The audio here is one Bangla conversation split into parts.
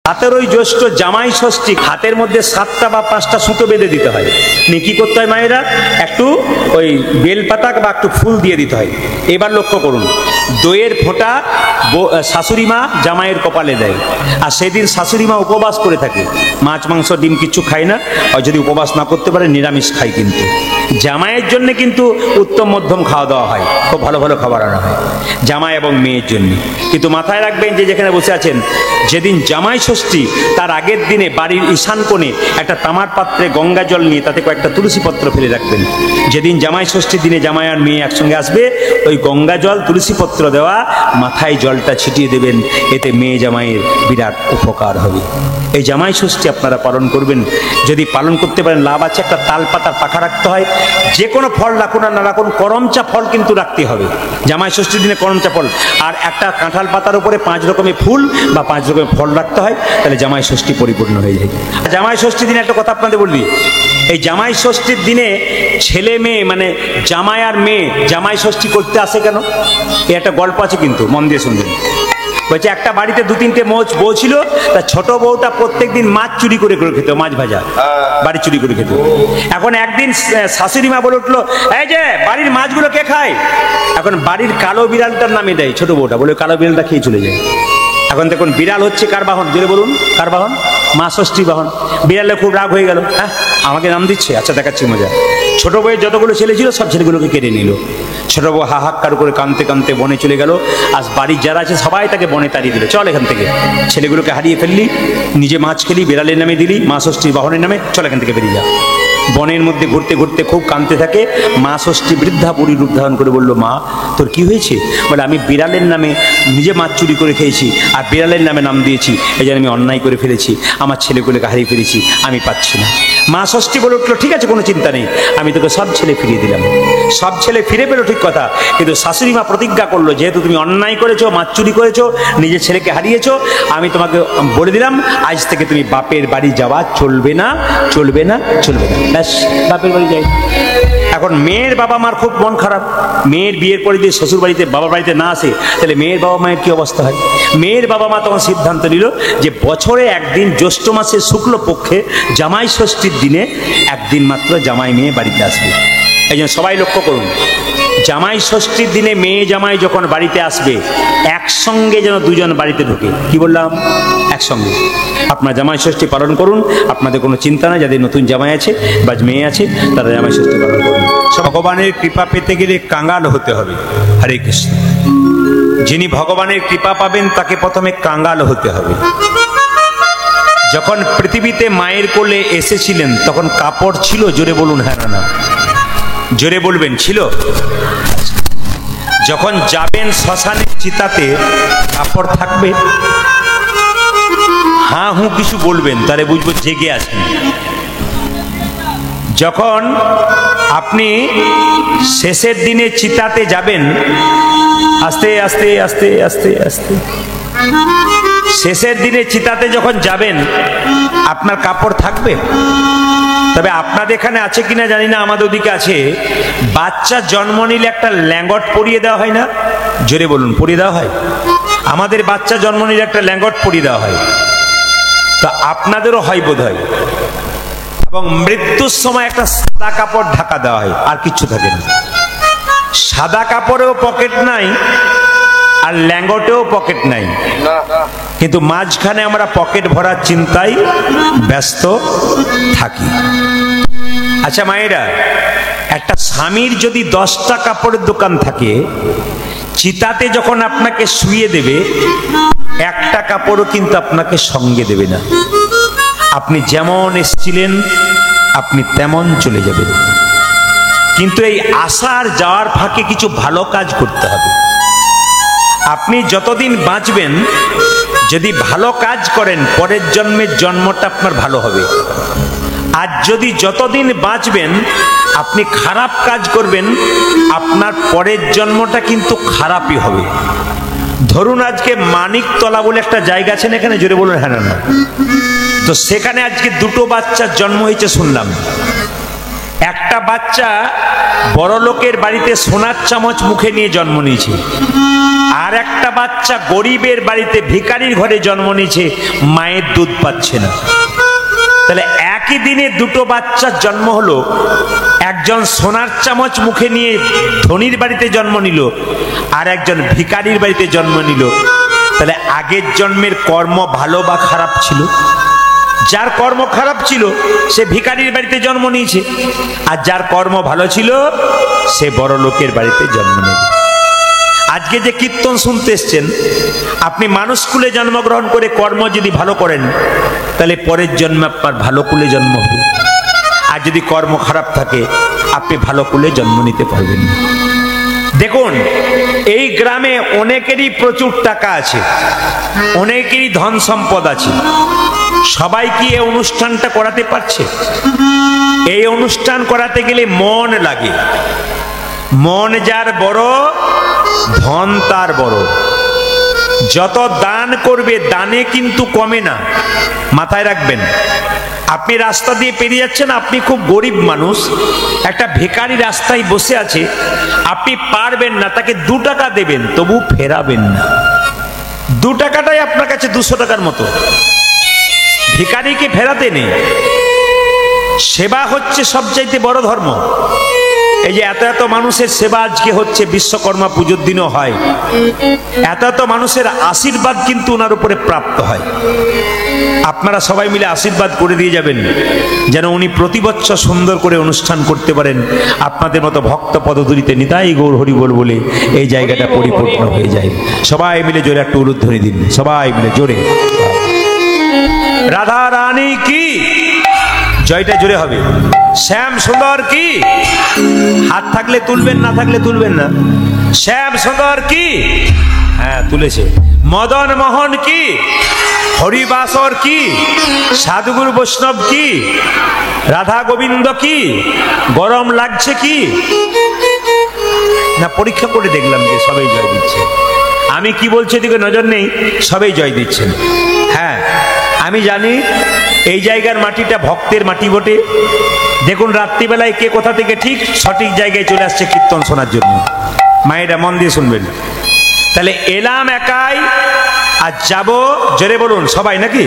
17ই জ্যৈষ্ঠ জামাই ষষ্ঠী হাতের মধ্যে 7টা বা 5টা সুতো বেঁধে দিতে হয়। নিয়ে কি করতে হয় মায়েরা, একটু ওই বেলপাতা বা একটু ফুল দিয়ে দিতে হয়। এবার লক্ষ্য করুন, দইয়ের ফোঁটা শাশুড়ি মা জামাইয়ের কপালে দেয়, আর সেদিন শাশুড়ি মা উপবাস করে থাকে, মাছ মাংস ডিম কিছু খায় না, আর যদি উপবাস না করতে পারে নিরামিষ খায়। কিন্তু জামাইয়ের জন্য কিন্তু উত্তম মধ্যম খাওয়া দাওয়া হয়, খুব ভালো ভালো খাবার আনা হয় জামাই এবং মেয়ের জন্য। কিন্তু মাথায় রাখবেন যে যেখানে বসে আছেন, যেদিন জামাই ষষ্ঠী তার আগের দিনে বাড়ির ঈশান কোণে একটা তামার পাত্রে গঙ্গা জল নিয়ে তাতে কয়েকটা তুলসী পত্র ফেলে রাখবেন। যেদিন জামাই ষষ্ঠীর দিনে জামাই আর মেয়ে একসঙ্গে আসবে, ওই গঙ্গা জল তুলসী পত্র দেওয়া মাথায় জলটা ছিটিয়ে দেবেন, এতে মেয়ে জামাইয়ের বিরাট উপকার হবে। এই জামাই ষষ্ঠী আপনারা পালন করবেন, যদি পালন করতে পারেন লাভ আছে। একটা তাল পাতার পাখা রাখতে হয়, যে কোনো ফল রাখুন আর না রাখুন, করমচা ফল কিন্তু রাখতে হবে জামাই ষষ্ঠীর দিনে, করমচা ফল। আর একটা কাঁঠাল পাতার উপরে 5 রকমের ফুল বা 5 রকমের ফল রাখতে হয়, তাহলে জামাই ষষ্ঠী পরিপূর্ণ হয়ে যায়। জামাই ষষ্ঠীর দিনে একটা কথা আপনাদের বলবি, এই জামাই ষষ্ঠীর দিনে ছেলে মেয়ে মানে জামাই আর মেয়ে জামাই ষষ্ঠী করতে আসে কেন, এই একটা গল্প আছে কিন্তু, মন দিয়ে শুনবেন। বলছে একটা বাড়িতে 2-3টে বউ ছিল, তা ছোট বউটা প্রত্যেকদিন মাছ চুরি করে করে খেত, মাছ ভাজা বাড়ি চুরি করে খেত। এখন একদিন শাশুড়ি মা বলে উঠলো, এই যে বাড়ির মাছগুলো কে খায়? এখন বাড়ির কালো বিড়ালটার নামে দেয় ছোট বউটা, বলে কালো বিড়ালটা খেয়ে চলে যায়। এখন দেখুন বিড়াল হচ্ছে কার বাহন, জোরে বলুন কার বাহন? মা ষষ্ঠী বাহন। বিড়ালে খুব রাগ হয়ে গেল, হ্যাঁ আমাকে নাম দিচ্ছে, আচ্ছা দেখাচ্ছি মজা। ছোট বউয়ের যতগুলো ছেলে ছিল সব ছেলেগুলোকে কেড়ে নিল। ছোট বউ হাহাকার করে কাঁদতে কাঁদতে বনে চলে গেল। আজ বাড়ির যারা আছে সবাই তাকে বনে তাড়িয়ে দিল, চল এখান থেকে, ছেলেগুলোকে হারিয়ে ফেললি, নিজে মাছ খেলি, বিড়ালের নামে দিলি, মা ষষ্ঠী বাহনের নামে, চল এখান থেকে বেরিয়ে যা। বনের মধ্যে ঘুরতে ঘুরতে খুব কাঁদতে থাকে। মা ষষ্ঠী বৃদ্ধা বুড়ি রূপ ধারণ করে বলল, মা তোর কি হয়েছে? বলে আমি বিড়ালের নামে নিজে মাছ চুরি করে খেয়েছি আর বিড়ালের নামে নাম দিয়েছি, এই জন্য আমি অন্যায় করে ফেলেছি, আমার ছেলেগুলোকে হারিয়ে ফেলেছি, আমি পাচ্ছি না। মা ষষ্ঠী বলে উঠলো, ঠিক আছে কোনো চিন্তা নেই, আমি তোকে সব ছেলে ফিরিয়ে দিলাম। সব ছেলে ফিরে পেলো ঠিক কথা, কিন্তু শাশুড়ি মা প্রতিজ্ঞা করলো, যেহেতু তুমি অন্যায় করেছো, মাছ চুরি করেছো, নিজের ছেলেকে হারিয়েছো, আমি তোমাকে বলে দিলাম আজ থেকে তুমি বাপের বাড়ি যাওয়া চলবে না, চলবে না, চলবে না। ব্যাস বাপের বাড়ি যাই। এখন মেয়ের বাবা মার খুব মন খারাপ, মেয়ের বিয়ের পরে যদি শ্বশুর বাড়িতে বাবা বাড়িতে না আসে, তাহলে মেয়ের বাবা মায়ের কি অবস্থা হয়? মেয়ের বাবা মা তখন সিদ্ধান্ত নিল যে বছরে একদিন জ্যৈষ্ঠ মাসের শুক্লপক্ষে জামাই ষষ্ঠীর দিনে একদিন মাত্র জামাই মেয়ে বাড়িতে আসবে। এই জন্য সবাই লক্ষ্য করুন, জামাই ষষ্ঠীর দিনে মেয়ে জামাই যখন বাড়িতে আসবে, একসঙ্গে যেন দুজন বাড়িতে ঢোকে। কি বললাম? একসঙ্গে। আপনার জামাই ষষ্ঠী পালন করুন, আপনাদের কোনো চিন্তা নাই। যাদের নতুন জামাই আছে বা মেয়ে আছে তারা জামাই ষষ্ঠী পালন করুন। ভগবানের কৃপা পেতে গেলে কাঙ্গাল হতে হবে। হরে কৃষ্ণ। যিনি ভগবানের কৃপা পাবেন তাকে প্রথমে কাঙ্গাল হতে হবে। যখন পৃথিবীতে মায়ের কোলে এসেছিলেন তখন কাপড় ছিল? জোরে বলুন হ্যাঁ না না, জোরে বলবেন ছিল? যখন যাবেন শ্মশানের চিতাতে কাপড় থাকবে? হ্যাঁ হুঁ কিছু বলবেন, তাহলে বুঝবো জেগে আছেন। যখন আপনি শেষের দিনে চিতাতে যাবেন, আস্তে আস্তে আস্তে আস্তে আস্তে শেষের দিনে চিতাতে যখন যাবেন, আপনার কাপড় থাকবে? তবে আপনাদের এখানে আছে কিনা জানি না, আমাদের ওদিকে আছে, বাচ্চা জন্ম নিলে একটা ল্যাঙ্গট পরিয়ে দেওয়া হয় না? জোরে বলুন, পরিয়ে দেওয়া হয়? আমাদের বাচ্চা জন্ম নিলে একটা ল্যাঙ্গট পরিয়ে দেওয়া হয়, তা আপনাদেরও হয় বোধ হয়। এবং মৃত্যুর সময় একটা সাদা কাপড় ঢাকা দেওয়া হয়, আর কিচ্ছু থাকে না। সাদা কাপড়েও পকেট নাই আর ল্যাঙ্গটেও পকেট নাই, কিন্তু মাঝখানে আমরা পকেট ভরার চিন্তায় ব্যস্ত থাকি। আচ্ছা মায়েরা, একটা স্বামীর যদি 10টা কাপড়ের দোকান থাকে, চিতাতে যখন আপনাকে শুইয়ে দেবে, একটা কাপড়ও কিন্তু আপনাকে সঙ্গে দেবে না। আপনি যেমন এসেছিলেন আপনি তেমন চলে যাবেন। কিন্তু এই আসার যাওয়ার ফাঁকে কিছু ভালো কাজ করতে হবে। আপনি যতদিন বাঁচবেন যদি ভালো কাজ করেন, পরের জন্মের জন্মটা আপনার ভালো হবে। আর যদি যতদিন বাঁচবেন আপনি খারাপ কাজ করবেন, আপনার পরের জন্মটা কিন্তু খারাপই হবে। ধরুন আজকে মানিকতলা বলে একটা জায়গা আছে, এখানে জোরে বলুন হ্যাঁ না, তো সেখানে আজকে 2টো বাচ্চার জন্ম হয়েছে শুনলাম। একটা বাচ্চা বড় লোকের বাড়িতে সোনার চামচ মুখে নিয়ে জন্ম নিয়েছে, আর একটা বাচ্চা গরিবের বাড়িতে ভিখারির ঘরে জন্ম নিয়েছে, মায়ের দুধ পাচ্ছে না। তাহলে একই দিনে দুটো বাচ্চার জন্ম হলো, একজন সোনার চামচ মুখে নিয়ে ধনীর বাড়িতে জন্ম নিল, আর একজন ভিখারির বাড়িতে জন্ম নিল। তাহলে আগের জন্মের কর্ম ভালো বা খারাপ ছিল? যার কর্ম খারাপ ছিল সে ভিখারির বাড়িতে জন্ম নিয়েছে, আর যার কর্ম ভালো ছিল সে বড় লোকের বাড়িতে জন্ম নেবে। আজকে যে কীর্তন শুনতে এসছেন, আপনি মানুষ কুলে জন্মগ্রহণ করে কর্ম যদি ভালো করেন, তাহলে পরের জন্মে আপনার ভালো কুলে জন্ম হবে। আর যদি কর্ম খারাপ থাকে, আপনি ভালো কুলে জন্ম নিতে পারবেন না। দেখুন, এই গ্রামে অনেকেরই প্রচুর টাকা আছে, অনেকেরই ধন সম্পদ আছে, সবাই কি এই অনুষ্ঠানটা করাতে পারছে? এই অনুষ্ঠান করাতে গেলে মন লাগে। মন যার বড়, ধন তার বড়। যত দান করবে, দানে কিন্তু কমে না, মাথায় রাখবেন। আপনি রাস্তা দিয়ে পেরিয়ে যাচ্ছেন, আপনি খুব গরিব মানুষ, একটা ভিখারি রাস্তায় বসে আছে, আপনি পারবেন না তাকে 2 টাকা দেবেন, তবু ফেরাবেন না। 2 টাকাটাই আপনার কাছে 200 টাকার মতো। ভিখারিকে ফেরাতে নেই। সেবা হচ্ছে সবচাইতে বড় ধর্ম। এই যে এত এত মানুষের সেবা আজকে হচ্ছে, বিশ্বকর্মা পুজোর দিনও হয়, এত এত মানুষের আশীর্বাদ কিন্তু ওনার উপরে প্রাপ্ত হয়। আপনারা সবাই মিলে আশীর্বাদ করে দিয়ে যাবেন, যেন উনি প্রতি বছর সুন্দর করে অনুষ্ঠান করতে পারেন। আপনাদের মতো ভক্ত পদধূলিতে নিতাই গৌর হরি বল বলে এই জায়গাটা পরিপূর্ণ হয়ে যায়। সবাই মিলে জোরে একটু উলুধ্বনি দিন, সবাই মিলে জোরে। রাধা রানী কি জয়টা জোরে হবে। শ্যাম সুন্দর কি, হাত থাকলে তুলবেন, না থাকলে তুলবেন না। শ্যাম সুন্দর কি, হ্যাঁ তুলেছে। মদন মোহন কি, হরিবাসর কি, সাধুগুরু বৈষ্ণব কি, রাধা গোবিন্দ কি, গরম লাগছে কি না? পরীক্ষা করে দেখলাম যে সবাই জয় দিচ্ছে। আমি কি বলছি এদিকে নজর নেই, সবাই জয় দিচ্ছেন। হ্যাঁ, আমি জানি এই জায়গার মাটিটা ভক্তের মাটি বটে। দেখুন, রাত্রিবেলায় কে কোথা থেকে ঠিক সঠিক জায়গায় চলে আসছে কীর্তন শোনার জন্য। মায়েরা মন দিয়ে শুনবেন। তাহলে এলাম একাই, আর যাব জোরে বলুন সবাই, নাকি?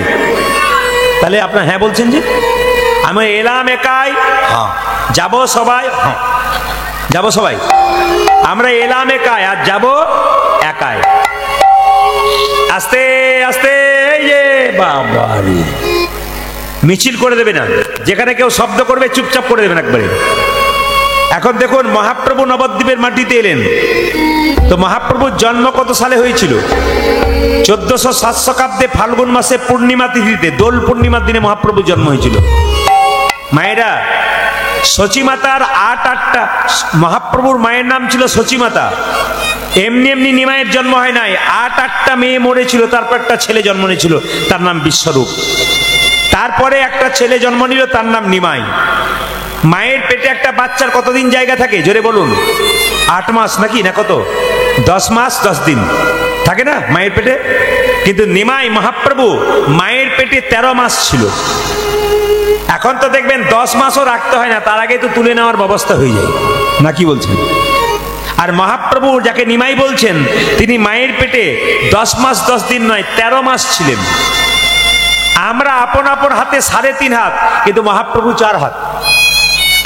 তাহলে আপনার হ্যাঁ বলছেন যে আমি এলাম একাই, হ্যাঁ যাব সবাই, হ্যাঁ যাব সবাই। আমরা এলাম একাই আর যাব একাই। আস্তে আস্তে, এই যে বাবা রে, মিছিল করে দেবে না। যেখানে কেউ শব্দ করবে চুপচাপ করে দেবেন একবারে। এখন দেখুন, মহাপ্রভু নবদ্বীপের মাটিতে এলেন। তো মহাপ্রভুর জন্ম কত সালে হয়েছিল? 1407 শতাব্দে ফাল্গুন মাসে পূর্ণিমা তিথিতে, দোল পূর্ণিমার দিনে মহাপ্রভুর জন্ম হয়েছিল। মায়েরা, সচিমাতার 8টা, মহাপ্রভুর মায়ের নাম ছিল সচিমাতা। এমনি এমনি নিমাইয়ের জন্ম হয় নাই, 8টা মেয়ে মরেছিল, তারপর একটা ছেলে জন্ম নিয়েছিল, তার নাম বিশ্বরূপ। তারপরে একটা ছেলে জন্ম নিল, তার নাম নিমাই। মায়ের পেটে একটা বাচ্চার কতদিন জায়গা থাকে জোরে বলুন? 8 মাস নাকি না কত? 10 মাস 10 দিন থাকে না মায়ের পেটে? কিন্তু নিমাই মহাপ্রভু মায়ের পেটে 13 মাস ছিল। এখন তো দেখবেন 10 মাসও রাখতে হয় না, তার আগে তো তুলে নেওয়ার ব্যবস্থা হয়ে যায়, না কি বলছেন? আর মহাপ্রভু যাকে নিমাই বলছেন, তিনি মায়ের পেটে 10 মাস 10 দিন নয়, 13 মাস ছিলেন। আমরা আপন আপন হাতে 3.5 হাত, কিন্তু মহাপ্রভু 4 হাত।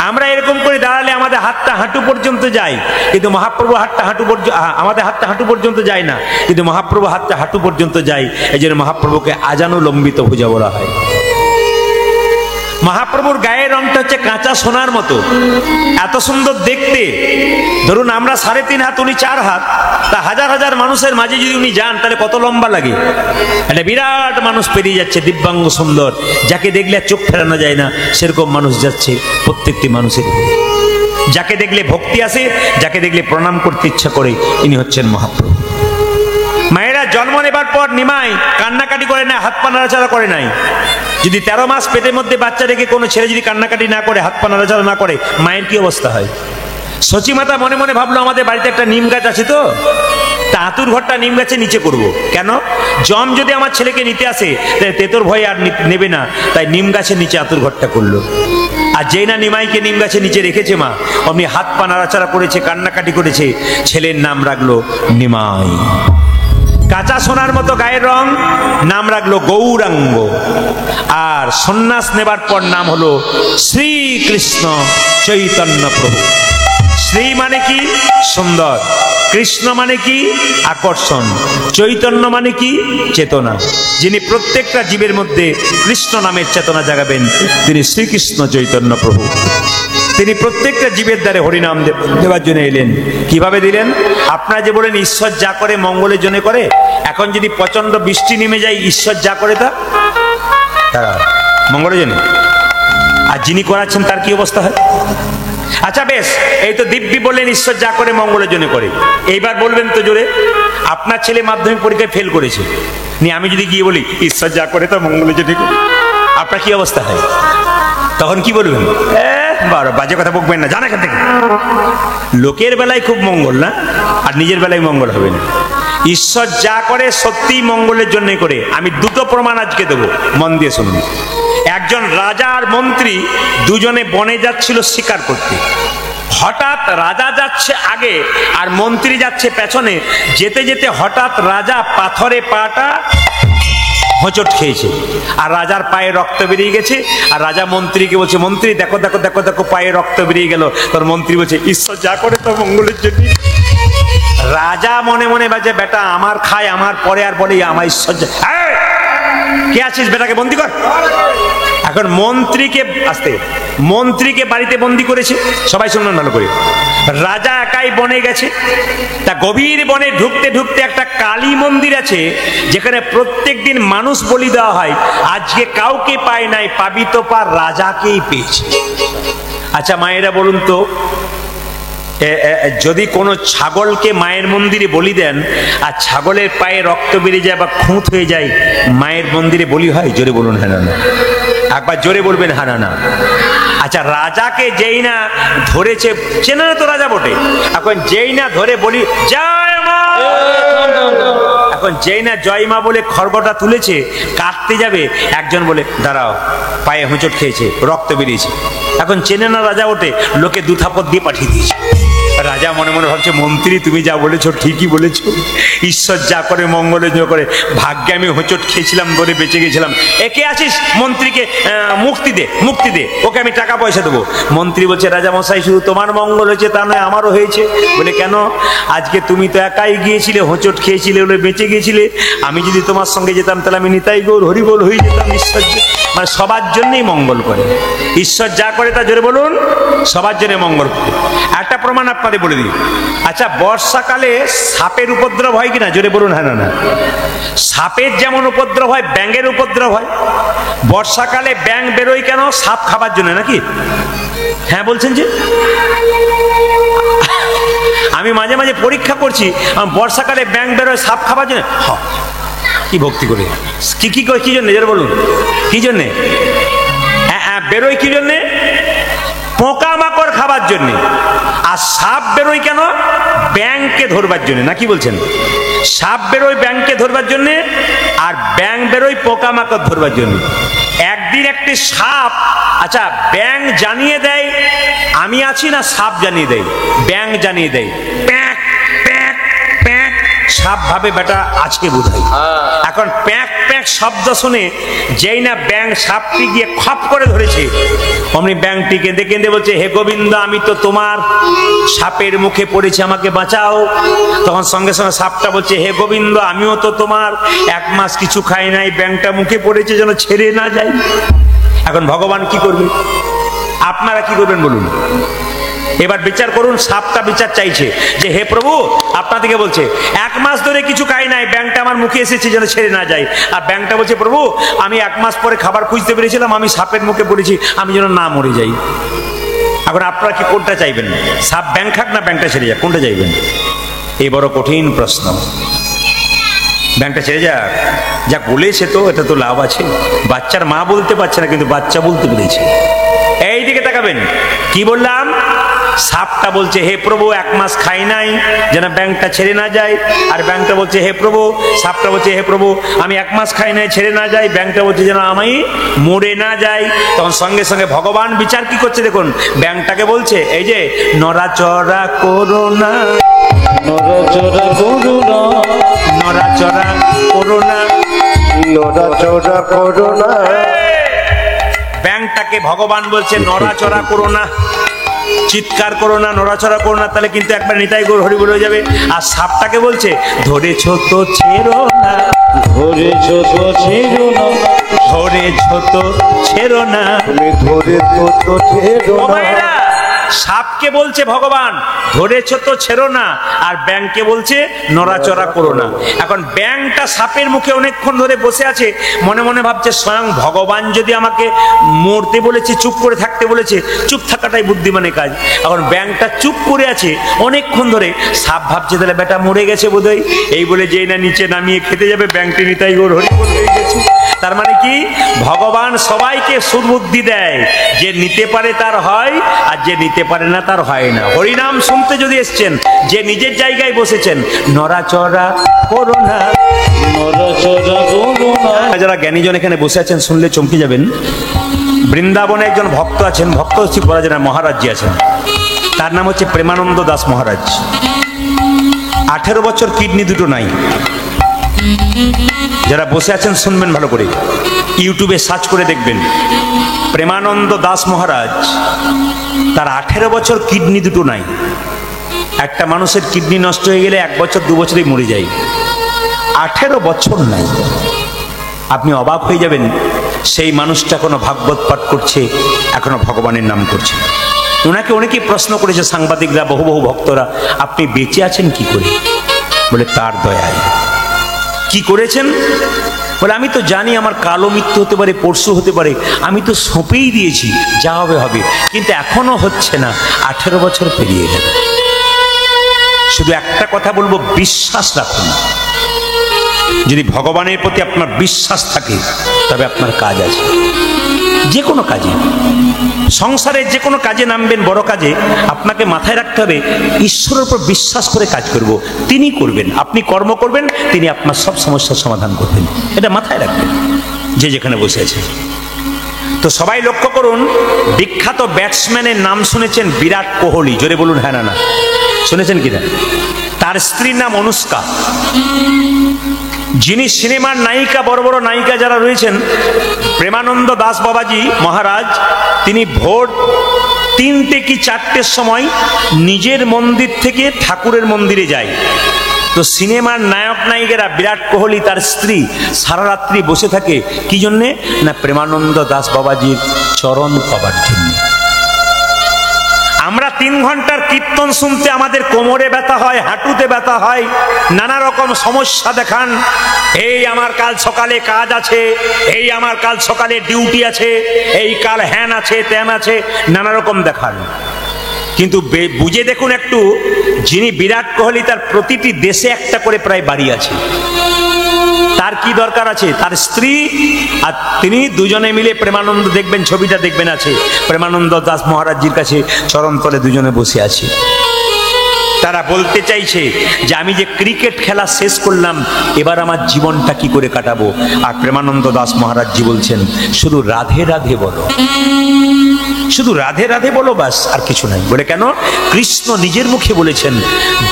আমরা এরকম করে দাঁড়ালে আমাদের হাতটা হাঁটু পর্যন্ত যায়, কিন্তু মহাপ্রভু হাতটা হাঁটু পর্যন্ত, আমাদের হাতটা হাঁটু পর্যন্ত যায় না, কিন্তু মহাপ্রভু হাতটা হাঁটু পর্যন্ত যায়। এই জন্য মহাপ্রভুকে আজানুলম্বিত ভুজা বলা হয়। মহাপ্রভুর গায়ের রংটা হচ্ছে কাঁচা সোনার মতো, এত সুন্দর দেখতে। ধরুন আমরা 3.5 হাত, উনি 4 হাত, তা হাজার হাজার মানুষের মাঝে যদি উনি যান, তাহলে কত লম্বা লাগে। একটা বিরাট মানুষ পেরিয়ে যাচ্ছে, দিব্যাঙ্গ সুন্দর, যাকে দেখলে চোখ ফেরানো যায় না, সেরকম মানুষ যাচ্ছে প্রত্যেকটি মানুষের। যাকে দেখলে ভক্তি আসে, যাকে দেখলে প্রণাম করতে ইচ্ছা করে, ইনি হচ্ছেন মহাপ্রভু। মায়েরা, জন্ম নেবার পর নিমাই কান্নাকাটি করে না, হাত পা নাড়াচাড়া করে নাই। যদি 13 মাস পেটের মধ্যে বাচ্চা রেখে কোনো ছেলে যদি কান্নাকাটি না করে, হাত পা নাড়াচাড়া না করে, মায়ের কি অবস্থা হয়? সচিমাতা মনে মনে ভাবলো, আমাদের বাড়িতে একটা নিম গাছ আছে, তো তা আতুর ঘরটা নিম গাছের নিচে করব কেন? জম যদি আমার ছেলেকে নিতে আসে তেতোর ভয়ে আর নেবে না, তাই নিম গাছের নিচে আতুর ঘরটা করলো। আর যেই না নিমাইকে নিম গাছের নিচে রেখেছে মা, অমনি হাত পা নাড়াচাড়া করেছে, কান্নাকাটি করেছে, ছেলের নাম রাখলো নিমাই। কাঁচা সোনার মতো গায়ের রং, নাম রাখলো গৌরাঙ্গ। আর সন্ন্যাস নেবার পর নাম হলো শ্রীকৃষ্ণ চৈতন্য প্রভু। শ্রী মানে কি? সুন্দর। কৃষ্ণ মানে কি? আকর্ষণ। চৈতন্য মানে কি? চেতনা। যিনি প্রত্যেকটা জীবের মধ্যে কৃষ্ণ নামের চেতনা জাগাবেন, তিনি শ্রীকৃষ্ণ চৈতন্য প্রভু। তিনি প্রত্যেকটা জীবের দ্বারে হরিনাম দেওয়ার জন্য এলেন। কিভাবে দিলেন? আপনারা যে বলেন ঈশ্বর যা করে মঙ্গলের জন্য করে, এখন যদি প্রচন্ড বৃষ্টি নেমে যায়, ঈশ্বর যা করে তা মঙ্গলের জন্য। আর যিনি করাচ্ছেন তার কি অবস্থা হয়? আচ্ছা বেশ, এই তো দিব্যি বললেন ঈশ্বর যা করে মঙ্গলের জন্য করে। এইবার বলবেন তো জোরে, আপনার ছেলে মাধ্যমিক পরীক্ষায় ফেল করেছে, নিয়ে আমি যদি গিয়ে বলি ঈশ্বর যা করে তা মঙ্গলের জন্য, আপনার কি অবস্থা হয়? তখন কি বলবেন? বাজে কথা বকবেন না, জানা এখান থেকে। লোকের বেলায় খুব মঙ্গল না, আর নিজের বেলায় মঙ্গল হবে না। ঈশ্বর যা করে সত্যি মঙ্গলের জন্যই করে। আমি দুটো প্রমাণ আজকে দেবো, মন দিয়ে শুনুন। একজন রাজা আর মন্ত্রী দুজনে বনে যাচ্ছিল শিকার করতে। হঠাৎ রাজা যাচ্ছে আগে আর মন্ত্রী যাচ্ছে পেছনে। যেতে যেতে হঠাৎ রাজা পাথরে পাটা হোঁচট খেয়েছে, আর রাজার পায়ে রক্ত বেরিয়ে গেছে। আর রাজা মন্ত্রীকে বলছে, মন্ত্রী দেখো দেখো দেখো দেখো, পায়ে রক্ত বেরিয়ে গেল। তোর মন্ত্রী বলছে ঈশ্বর যা করে তো মঙ্গলের জন্য। রাজা মনে মনে বাজে, বেটা আমার খায় আমার পরে, আর বলে আমার ঈশ্বর যা। কে আছিস? বেটাকে বন্দি কর। এখন মন্ত্রীকে বাড়িতে বন্দি করেছে। সবাই শুনলেন ভালো করে। রাজা একাই বনে গেছে। তা গভীর বনে ঢুকতে ঢুকতে একটা কালী মন্দির আছে, যেখানে প্রত্যেক দিন মানুষ বলি দেওয়া হয়। আজকে কাউকে পায় নাই, পাবি তো পা রাজাকেই পেয়েছে। আচ্ছা মায়েরা বলুন তো, যদি কোনো ছাগলকে মায়ের মন্দিরে বলি দেন, আর ছাগলের পায়ে রক্ত বেরিয়ে যায় বা খুঁত হয়ে যায়, মায়ের মন্দিরে বলি হয়? জোরে বলুন হ্যাঁ না। একবার জোরে বলবেন হ্যাঁ না। আচ্ছা রাজাকে যেই না ধরেছে, চেনা তো রাজা বটে, এখন যেই না ধরে বলি জয় মা, এখন যেই না জয় মা বলে খড়গটা তুলেছে, কাটতে যাবে, একজন বলে দাঁড়াও, পায়ে হোঁচট খেয়েছে, রক্ত বেরিয়েছে। এখন চেনে না রাজা ওঠে, লোকে দু থাপড় দিয়ে পাঠিয়ে দিয়েছে। রাজা মনে মনে ভাবছে, মন্ত্রী তুমি যা বলেছো ঠিকই বলেছো, ঈশ্বর যা করে মঙ্গলের জন্য করে। ভাগ্যে আমি হোঁচট খেয়েছিলাম বলে বেঁচে গেছিলাম। একে আছিস? মন্ত্রীকে মুক্তি দে, মুক্তি দে, ওকে আমি টাকা পয়সা দেবো। মন্ত্রী বলছে, রাজা মশাই শুধু তোমার মঙ্গল হয়েছে তা নয়, আমারও হয়েছে। বলে কেন? আজকে তুমি তো একাই গিয়েছিলে, হোঁচট খেয়েছিলে বলে বেঁচে গিয়েছিলে। আমি যদি তোমার সঙ্গে যেতাম তাহলে আমি নিতাই গৌর হরিবোল হয়ে যেতাম। ঈশ্বর মানে সবার জন্যই মঙ্গল করে। ঈশ্বর যা করে তা জোরে বলুন, সবার জন্য মঙ্গল করে। একটা প্রমাণ আপনাদের বলে দিই। আচ্ছা বর্ষাকালে সাপের উপদ্রব হয় কিনা? জোরে বলুন হ্যাঁ না। সাপের যেমন উপদ্রব হয়, ব্যাঙের উপদ্রব হয়। বর্ষাকালে ব্যাঙ বেরোয় কেন? সাপ খাবার জন্য নাকি? হ্যাঁ বলছেন যে। আমি মাঝে মাঝে পরীক্ষা করছি, বর্ষাকালে ব্যাঙ বেরোয় সাপ খাবার জন্য। কি ভক্তি করে, কি জন্য জোরে বলুন, কি জন্যে বেরোয়? কি জন্যে? পোকামাকড় খাবার জন্য। আর সাপ বেরোয় কেন? ব্যাঙকে ধরবার জন্য, নাকি বলছেন? সাপ বেরোয় ব্যাঙকে ধরবার জন্য, আর ব্যাঙ বেরোয় পোকামাকড় ধরবার জন্য। একদিন একটি সাপ, আচ্ছা ব্যাঙ জানিয়ে দেয় আমি আছি, না সাপ জানিয়ে দেয়? ব্যাঙ জানিয়ে দেয়। প্যাঁক প্যাঁক প্যাঁক, সাপ ভাবে বেটা আজকে বোঝাই। এখন প্যাঁক প্যাঁক শব্দ শুনে যেই না ব্যাঙ সাপটি গিয়ে খপ করে ধরেছে, অমনি ব্যাঙটি কেঁদে কেঁদে বলছে, হে গোবিন্দ আমি তো তোমার, সাপের মুখে পড়েছি, আমাকে বাঁচাও। তখন সঙ্গে সঙ্গে সাপটা বলছে, হে গোবিন্দ আমিও তো তোমার, 1 মাস কিছু খাই নাই, ব্যাঙটা মুখে পড়েছে যেন ছেড়ে না যায়। এখন ভগবান কি করবে? আপনারা কি করবেন বলুন? এবার বিচার করুন। সাপটা বিচার চাইছে যে হে প্রভু, আপনাদেরকে বলছে 1 মাস ধরে কিছু খাই নাই, ব্যাঙটা আমার মুখে এসেছে যেন ছেড়ে না যায়। আর ব্যাঙটা বলছে, প্রভু আমি 1 মাস পরে খাবার খুঁজতে পেরেছিলাম, আমি সাপের মুখে পড়েছি, আমি যেন না মরে যাই। এখন আপনারা কি কোনটা চাইবেন? সাপ ব্যাঙ খাক না ব্যাঙটা ছেড়ে যাক? কোনটা চাইবেন? এই বড় কঠিন প্রশ্ন। ব্যাঙটা ছেড়ে যাক, যা বলেছে তো এটা তো লাভ আছে। বাচ্চার মা বলতে পারছে না, কিন্তু বাচ্চা বলতে পেরেছে। এই দিকে তাকাবেন, কি বললাম? সাপটা বলছে হে প্রভু 1 মাস খাই নাই যেন ব্যাংকটা ছেড়ে না যায়। আর ব্যাংকটা বলছে হে প্রভু, সাপটা বলছে হে প্রভু আমি 1 মাস খাই নাই ছেড়ে না যাই, ব্যাংকটা বলছে যেন আমি মরে না যাই। তখন সঙ্গে সঙ্গে ভগবান বিচার কি করছে দেখুন, ব্যাংকটাকে বলছে এই যে নড়াচড়া করো না, নড়াচড়া করো না, নড়াচড়া করো না, নড়াচড়া করো না। ব্যাংকটাকে ভগবান বলছে নড়াচড়া করো না, চিৎকার করো না, নড়াচড়া করো না, তাহলে কিন্তু একবার নিতাই গৌর হরি বলে হয়ে যাবে। আর সাপটাকে বলছে ধরেছো তো ছেড়ো না, ধরেছো তো ছেড়ো না, ধরেছো তো ছেড়ো না, তুমি ধরেছো তো ছেড়ো ও না। ভাইরা, সাপকে বলছে ভগবান ধরেছো তো ছেড়ো না, আর ব্যাংককে বলছে নড়াচড়া করো না। এখন ব্যাংকটা সাপের মুখে অনেকক্ষণ ধরে বসে আছে, মনে মনে ভাবছে স্বয়ং ভগবান যদি আমাকে মরতে বলেছে, চুপ করে থাকতে বলেছে, চুপ থাকাটাই বুদ্ধিমানের কাজ। এখন ব্যাংকটা চুপ করে আছে অনেকক্ষণ ধরে, সাপ ভাবছে তাহলে বেটা মরে গেছে বোধহয়, এই বলে যেই না নিচে নামিয়ে খেতে যাবে, ব্যাংকটি নিতাই গৌর হরি বল হয়ে গেছে। তার মানে কি, ভগবান সবাইকে সুবুদ্ধি দেয়, যে নিতে পারে তার হয়, আর যে নিতে পারে না তার হয় না। হরিনাম শুনতে যদি এসছেন, যে নিজের জায়গায় বসেছেন, নড়াচড়া করো না, নড়াচড়া করো না। যারা জ্ঞানীজন এখানে বসে আছেন শুনলে চমকে যাবেন। বৃন্দাবনে একজন ভক্ত আছেন, ভক্ত ঠিক বলা যায় না, মহারাজজি আছেন, তার নাম হচ্ছে প্রেমানন্দ দাস মহারাজ। 18 বছর, কিডনি দুটো নাই। যারা বসে আছেন শুনবেন ভালো করে, ইউটিউবে সার্চ করে দেখবেন প্রেমানন্দ দাস মহারাজ, তার 18 বছর, কিডনি দুটো নাই। একটা মানুষের কিডনি নষ্ট হয়ে গেলে 1 বছর 2 বছরেই মরে যায়, 18 বছর নাই। আপনি অবাক হয়ে যাবেন, সেই মানুষটা এখনো ভাগবত পাঠ করছে, এখনো ভগবানের নাম করছে। ওনাকে অনেকেই প্রশ্ন করেছে, সাংবাদিকরা, বহু বহু ভক্তরা, আপনি বেঁচে আছেন কি করে? বলে তার দয়ায়। কি করেছেন? বলে আমি তো জানি আমার কালো মৃত্যু হতে পারে, পরশু হতে পারে, আমি তো সঁপেই দিয়েছি, যা হবে হবে, কিন্তু এখনো হচ্ছে না, 18 বছর পেরিয়ে গেল। শুধু একটা কথা বলবো, বিশ্বাস রাখুন। যদি ভগবানের প্রতি আপনার বিশ্বাস থাকে, তবে আপনার কাজ আছে। যে কোনো কাজে, সংসারের যে কোনো কাজে নামবেন, বড় কাজে, আপনাকে মাথায় রাখতে হবে ঈশ্বরের উপর বিশ্বাস করে কাজ করব, তিনি করবেন। আপনি কর্ম করবেন, তিনি আপনার সব সমস্যার সমাধান করবেন, এটা মাথায় রাখবেন যে যেখানে বসে আছে। তো সবাই লক্ষ্য করুন, বিখ্যাত ব্যাটসম্যানের নাম শুনেছেন বিরাট কোহলি, জোরে বলুন হ্যাঁ না না, শুনেছেন কিনা? তার স্ত্রীর নাম অনুষ্কা। যিনি সিনেমার নায়িকা, বড় বড় নায়িকা যারা রয়েছেন, প্রেমানন্দ দাস বাবাজি মহারাজ, তিনি ভোর 3টে কি 4টের সময় নিজের মন্দির থেকে ঠাকুরের মন্দিরে যায়। তো সিনেমার নায়ক নায়িকারা, বিরাট কোহলি তার স্ত্রী, সারা রাত্রি বসে থাকে কি জন্যে? না প্রেমানন্দ দাস বাবাজির চরণ পাবার জন্য। আমরা 3 ঘন্টার কীর্তন শুনতে আমাদের কোমরে ব্যথা হয়, হাঁটুতে ব্যথা হয়, নানা রকম সমস্যা দেখান। এই আমার কাল সকালে কাজ আছে, এই আমার কাল সকালে ডিউটি আছে, এই কাল হ্যান আছে, ত্যান আছে, নানা রকম দেখান। কিন্তু বুঝে দেখুন একটু, যিনি বিরাট কোহলি, তার প্রতিটি দেশে একটা করে প্রায় বাড়ি আছে। তার কি দরকার আছে? তার স্ত্রী আর তিনি দুজনে মিলে, প্রেমানন্দ দেখবেন, ছবিটা দেখবেন আছে, প্রেমানন্দ দাস মহারাজজির কাছে চরণ তলে দুজনে বসে আছে। তারা বলতে চাইছে যে আমি যে ক্রিকেট খেলা শেষ করলাম, এবার আমার জীবনটা কি করে কাটাবো? আর প্রেমানন্দ দাস মহারাজজি বলছেন, শুধু রাধে রাধে বলো, শুধু রাধে রাধে বলো, বাস, আর কিছু নাই। বলে কেন? কৃষ্ণ নিজের মুখে বলেছেন,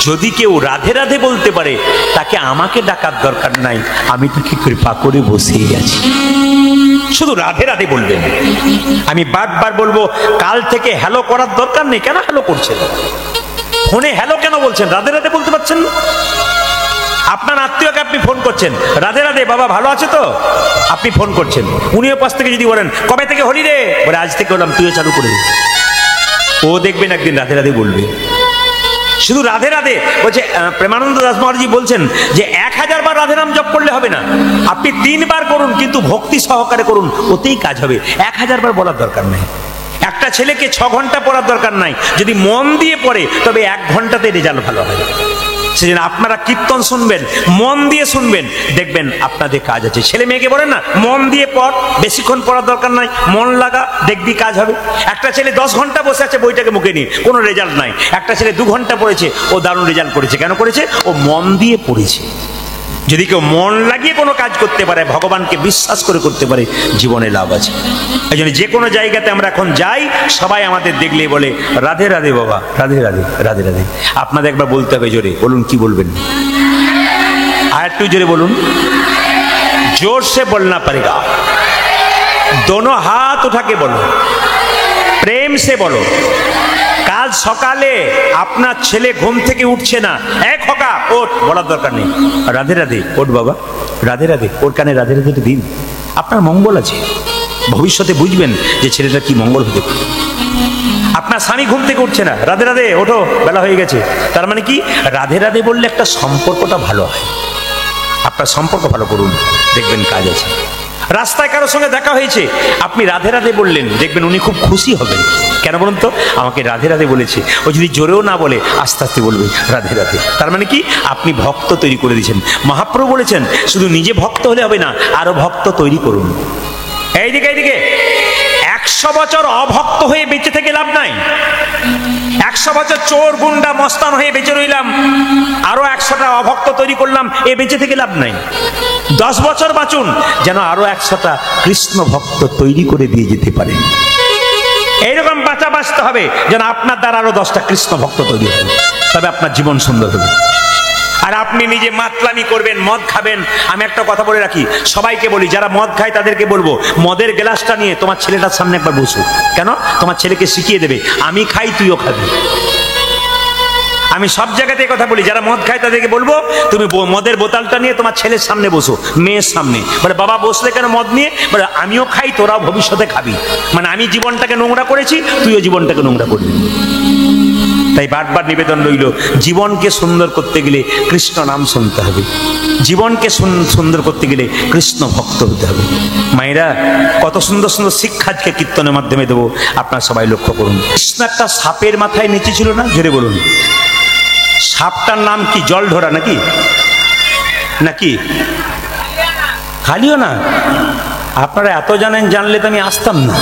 যদি কেউ রাধে রাধে বলতে পারে, তাকে আমাকে ডাকার দরকার নাই, আমি তাকে কৃপা করে বসেই আছি। শুধু রাধে রাধে বলবেন। আমি বারবার বলবো, কাল থেকে হ্যালো করার দরকার নেই। কেন হ্যালো করছেন? ফোনে হ্যালো কেন বলছেন? রাধে রাধে বলতে পারছেন না? আপনার আত্মীয়কে আপনি ফোন করছেন, রাধে রাধে বাবা ভালো আছে তো, আপনি ফোন করছেন, উনিও পাশ থেকে যদি বলেন কবে থেকে হলি রে, বলে আজ থেকে হলাম, তুইও চালু করে দে, ও দেখবেন একদিন রাধে রাধে বলবে। শুধু রাধে রাধে বলছে। প্রেমানন্দ দাস মহারাজজি বলছেন যে 1000 বার রাধে নাম জপ করলে হবে না, আপনি 3 বার করুন, কিন্তু ভক্তি সহকারে করুন, ওতেই কাজ হবে। 1000 বার বলার দরকার নেই। একটা ছেলেকে 6 ঘন্টা পড়ার দরকার নাই, যদি মন দিয়ে পড়ে তবে 1 ঘন্টাতে রেজাল্ট ভালো হয়। সেজন্য আপনারা কীর্তন শুনবেন, মন দিয়ে শুনবেন, দেখবেন আপনাদের কাজ আছে। ছেলে মেয়েকে বলেন না মন দিয়ে পড়, বেশিক্ষণ পড়ার দরকার নাই, মন লাগা, দেখবি কাজ হবে। একটা ছেলে 10 ঘন্টা বসে আছে বইটাকে মুখে নিয়ে, কোনো রেজাল্ট নাই। একটা ছেলে 2 ঘন্টা পড়েছে, ও দারুণ রেজাল্ট করেছে। কেন করেছে? ও মন দিয়ে পড়েছে। যদি কেউ মন লাগিয়ে কোনো কাজ করতে পারে, ভগবানকে বিশ্বাস করে করতে পারে, জীবনে লাভ আছে। এই জন্য যে কোনো জায়গাতে আমরা এখন যাই, সবাই আমাদের দেখলেই বলে রাধে রাধে বাবা, রাধে রাধে, রাধে রাধে। আপনাদের একবার বলতে হবে জোরে, বলুন কি বলবেন? আর একটু জোরে বলুন। जोर से बोलना पड़ेगा, दोनों हाथ उठा के बोलो, प्रेम से बोलो। কাল সকালে আপনার ছেলে ঘুম থেকে উঠছে না, এক খোকা ওঠ, বলার দরকার নেই, রাধে রাধে, ওঠ বাবা, রাধে রাধে, ওর কানে রাধে রাধে দিন, আপনার মঙ্গল আছে। ভবিষ্যতে বুঝবেন যে ছেলেটা কি মঙ্গল হতে পারে। আপনার স্বামী ঘুম থেকে উঠছে না, রাধে রাধে, ওঠো, বেলা হয়ে গেছে। তার মানে কি? রাধে রাধে বললে একটা সম্পর্কটা ভালো হয়। আপনার সম্পর্ক ভালো করুন, দেখবেন কাজ আছে। রাস্তায় কারোর সঙ্গে দেখা হয়েছে, আপনি রাধে রাধে বললেন, দেখবেন উনি খুব খুশি হবেন। কেন বলুন তো? আমাকে রাধে রাধে বলেছে। ও যদি জোরেও না বলে, আস্তে আস্তে বলবে রাধে রাধে। তার মানে কি? আপনি ভক্ত তৈরি করে দিয়েছেন। মহাপ্রভু বলেছেন শুধু নিজে ভক্ত হলে হবে না, আরো ভক্ত তৈরি করুন। এইদিকে এইদিকে, 100 বছর অভক্ত হয়ে বেঁচে থেকে লাভ নাই। 100 বছর চোর গুন্ডা মস্তান হয়ে বেঁচে রইলাম, আরো 100টা অভক্ত তৈরি করলাম, এ বেঁচে থেকে লাভ নাই। 10 বছর বাঁচুন, যেন আরো 100টা কৃষ্ণ ভক্ত তৈরি করে দিয়ে যেতে পারে। এইরকম বাঁচতে হবে যেন আপনার দ্বারা আরো 10টা কৃষ্ণ ভক্ত তৈরি হবে, তবে আপনার জীবন সুন্দর হবে। আর আপনি নিজে মাতলামি করবেন, মদ খাবেন। আমি একটা কথা বলে রাখি, সবাইকে বলি, যারা মদ খায় তাদেরকে বলবো, মদের গ্লাসটা নিয়ে তোমার ছেলেটার সামনে একবার বসো। কেন? তোমার ছেলেকে শিখিয়ে দেবে, আমি খাই তুইও খাবি। আমি সব জায়গাতে কথা বলি, যারা মদ খায় তাদেরকে বলবো, তুমি মদের বোতলটা নিয়ে তোমার ছেলের সামনে বসো, মেয়ের সামনে। বলে বাবা বসলে কেন মদ নিয়ে? বলে আমিও খাই, তোরাও ভবিষ্যতে খাবি। মানে আমি জীবনটাকে নোংরা করেছি, তুইও জীবনটাকে নোংরা করবি। তাই বারবার নিবেদন রইল, জীবনকে সুন্দর করতে গেলে কৃষ্ণ নাম শুনতে হবে, জীবনকে সুন্দর করতে গেলে কৃষ্ণ ভক্ত হতে হবে। মায়েরা, কত সুন্দর সুন্দর শিক্ষা আজকে কীর্তনের মাধ্যমে দেবো, আপনারা সবাই লক্ষ্য করুন। কৃষ্ণ একটা সাপের মাথায় নেচেছিল না? জোরে বলুন। সাপটার নাম কি? জল ধরা নাকি? নাকি খালিও না? আপনারা এত জানেন, জানলে তো আমি আসতাম না।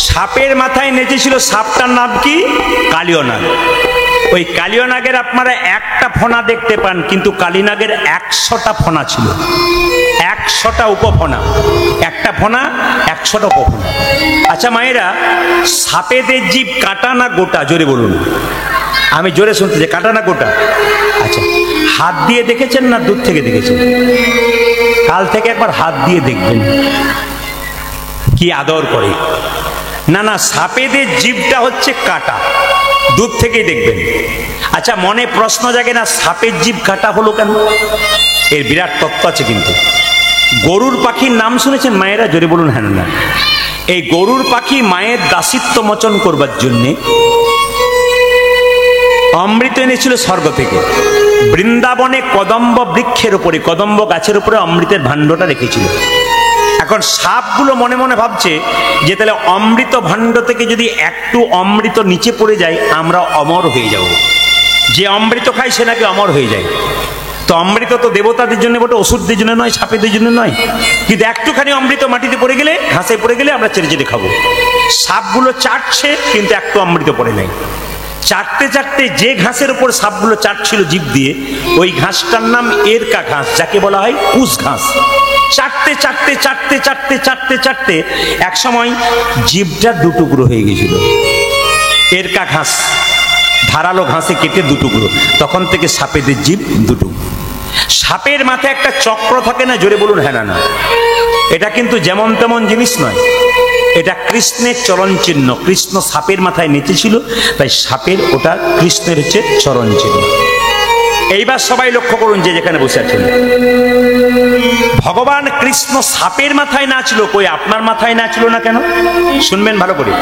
সাপের মাথায় নেচেছিল, সাপটার নাম কি? কালীয় নাগ। ওই কালীয় নাগের আপনারা একটা ফণা দেখতে পান, কিন্তু কালীনাগের 100টা ফণা ছিল, 100টা উপফণা। একটা ফণা 100টা উপফণা। আচ্ছা মায়েরা, সাপেদের জীব কাটা না গোটা? জোরে বলুন। আমি জোরে শুনতে চাই, কাটা না গোটা? আচ্ছা, হাত দিয়ে দেখেছেন না দূর থেকে দেখেছেন? কাল থেকে একবার হাত দিয়ে দেখবেন কি আদর করে। না না, সাপেদের জীবটা হচ্ছে কাটা, দূর থেকেই দেখবেন। আচ্ছা, মনে প্রশ্ন জাগে না, সাপের জীব কাটা হলো কেন? এর বিরাট তত্ত্ব আছে কিন্তু। গরুর পাখির নাম শুনেছেন মায়েরা? জোরে বলুন হ্যাঁ না। এই গরুর পাখি মায়ের দাসিত্ব মোচন করবার জন্যে অমৃত এনেছিল স্বর্গ থেকে। বৃন্দাবনে কদম্ব বৃক্ষের উপরে, কদম্ব গাছের উপরে অমৃতের ভাণ্ডটা রেখেছিল। এখন সাপগুলো মনে মনে ভাবছে যে তাহলে অমৃত ভাণ্ড থেকে যদি একটু অমৃত নিচে পড়ে যায়, আমরা অমর হয়ে যাব। যে অমৃত খায় সে নাকি অমর হয়ে যায়। তো অমৃত তো দেবতাদের জন্য বটে, ওষুধদের জন্য নয়, সাপেদের জন্য নয়। কিন্তু একটুখানি অমৃত মাটিতে পড়ে গেলে, ঘাসে পড়ে গেলে আমরা চেটে চেটে খাবো। সাপগুলো চাটছে, কিন্তু একটু অমৃত পড়ে নাই। চাটতে চাটতে যে ঘাসের উপর সাপগুলো চাটছিল জিভ দিয়ে, ওই ঘাসটার নাম এরকা ঘাস, যাকে বলা হয় কুশ ঘাস। চাটতে চাটতে চাটতে চাটতে চাটতে চাটতে এক সময় জিভটা দুটুকরো হয়ে গেছিল। এরকা ঘাস, ধারালো ঘাসে কেটে দুটুকরো, তখন থেকে সাপেদের জিভ দুটুকরো। সাপের মাথায় একটা চক্র থাকে না? জোরে বলুন হ্যাঁ না। এটা কিন্তু যেমন তেমন জিনিস নয়, এটা কৃষ্ণের চরণ চিহ্ন। কৃষ্ণ সাপের মাথায় নেচেছিল, তাই সাপের ওটা কৃষ্ণের হচ্ছে চরণ চিহ্ন। এইবার সবাই লক্ষ্য করুন, যে যেখানে বসে আছেন, ভগবান কৃষ্ণ সাপের মাথায় নাচলো, কই আপনার মাথায় নাচলো না কেন? শুনবেন ভালো করে।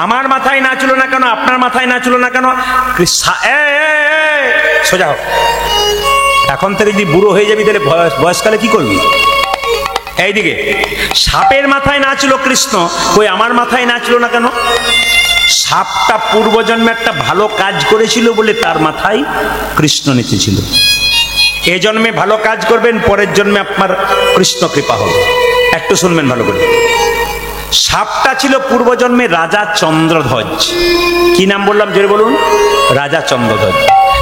আমার মাথায় নাচলো না কেন? আপনার মাথায় নাচলো না কেন? সোজা হোক। এখন থেকে যদি বুড়ো হয়ে যাবি, তাহলে বয়সকালে কি করবি? এইদিকে, সাপের মাথায় নাচলো কৃষ্ণ, কই আমার মাথায় নাচলো না কেন? সাপটা পূর্বজন্মে একটা ভালো কাজ করেছিল বলে তার মাথায় কৃষ্ণ নেচেছিল। এ জন্মে ভালো কাজ করবেন, পরের জন্মে আপনার কৃষ্ণ কৃপা হবে। একটু শুনবেন ভালো করে। সাপটা ছিল পূর্বজন্মে রাজা চন্দ্রধ্বজ। কি নাম বললাম জোরে বলুন? রাজা চন্দ্রধ্বজ।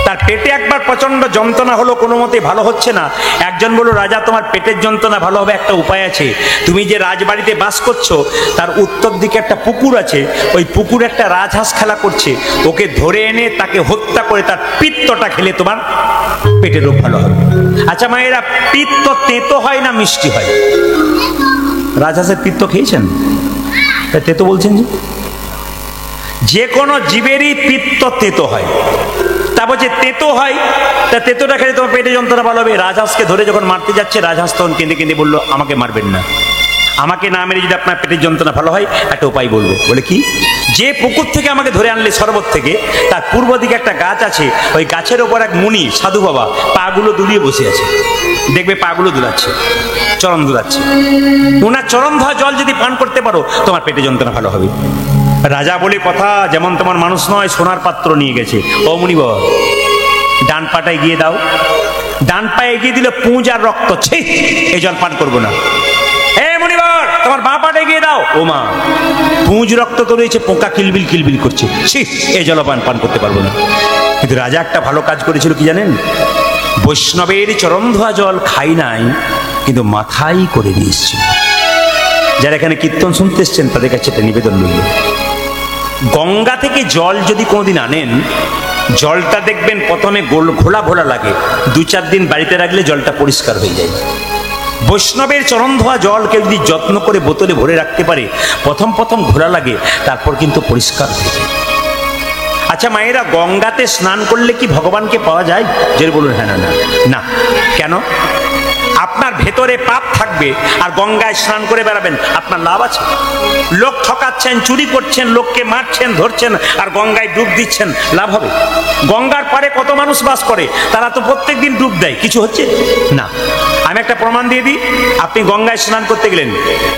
তার পেটে একবার প্রচন্ড যন্ত্রণা হলো, কোনো মতে ভালো হচ্ছে না। একজন বলল, রাজা তোমার পেটের যন্ত্রণা ভালো হবে একটা উপায় আছে। তুমি যে রাজবাড়িতে বাস করছো তার উত্তর দিকে একটা পুকুর আছে, ওই পুকুরে একটা রাজহাঁস খেলা করছে, ওকে ধরে এনে তাকে হত্যা করে তার পিত্তটা খেলে তোমার পেটের রোগ ভালো হবে। আচ্ছা মায়েরা, পিত্ত তেতো হয় না মিষ্টি হয়? রাজহাঁসের পিত্ত খেয়েছেন? তেতো বলছেন যে কোনো জীবেরই পিত্ত তেতো হয়। তা বলছে তেতো হয়, তা তেতোটা খেলে তোমার পেটে যন্ত্রণা ভালো হবে। রাজহাঁসকে ধরে যখন মারতে যাচ্ছে, রাজহাঁস তখন কেঁদে কেঁদে বললো, আমাকে মারবেন না, আমাকে না মেরে যদি আপনার পেটের যন্ত্রণা ভালো হয় একটা উপায় বলবো। বলে কি? যে পুকুর থেকে আমাকে ধরে আনলে সরবত থেকে, তার পূর্ব দিকে একটা গাছ আছে, ওই গাছের ওপর এক মুনি সাধু বাবা পাগুলো দুলিয়ে বসে আছে, দেখবে পাগুলো দুলাচ্ছে, চরণ দুলাচ্ছে। ওনার চরণ ধোয়া জল যদি পান করতে পারো তোমার পেটে যন্ত্রণা ভালো হবে। রাজা বলে কথা, যেমন তোমার মানুষ নয়, সোনার পাত্র নিয়ে গেছে। ও মুনিবর, ডান পাটা এগিয়ে দাও। ডান পায়ে এগিয়ে দিলে পুঁজ আর রক্ত, ছি, এই জল পান করবো না। এ মুনিবর, তোমার বাঁ পাটা এগিয়ে দাও। ও মা, পুঁজ রক্ত তো রয়েছে, পোকা কিলবিল কিলবিল করছে, ছি, এই জল পান করতে পারবো না। কিন্তু রাজা একটা ভালো কাজ করেছিল, কি জানেন? বৈষ্ণবের চরণ ধোয়া জল খাই নাই, কিন্তু মাথায় করে নিয়ে এসেছিল। যারা এখানে কীর্তন শুনতে এসছেন তাদের কাছে একটা নিবেদন রইল, গঙ্গা থেকে জল যদি কোনোদিন আনেন, জলটা দেখবেন প্রথমে ঘোলা ঘোলা লাগে, 2-4 দিন বাড়িতে রাখলে জলটা পরিষ্কার হয়ে যায়। বৈষ্ণবের চরণ ধোয়া জল কেউ যদি যত্ন করে বোতলে ভরে রাখতে পারে, প্রথম প্রথম ঘোলা লাগে, তারপর কিন্তু পরিষ্কার হয়ে যায়। আচ্ছা মায়েরা, গঙ্গাতে স্নান করলে কি ভগবানকে পাওয়া যায়? যে বলুন হ্যাঁ না না না। কেন? আপনার ভেতরে পাপ থাকবে আর গঙ্গায় স্নান করে বেড়াবেন, আপনার লাভ আছে? লোক ঠকাচ্ছেন, চুরি করছেন, লোককে মারছেন, ধরছেন, আর গঙ্গায় ডুব দিচ্ছেন, লাভ হবে? গঙ্গার পারে কত মানুষ বাস করে, তারা তো প্রত্যেক দিন ডুব দেয়, কিছু হচ্ছে না। আমি একটা প্রমাণ দিয়ে দিই। আপনি গঙ্গায় স্নান করতে গেলেন,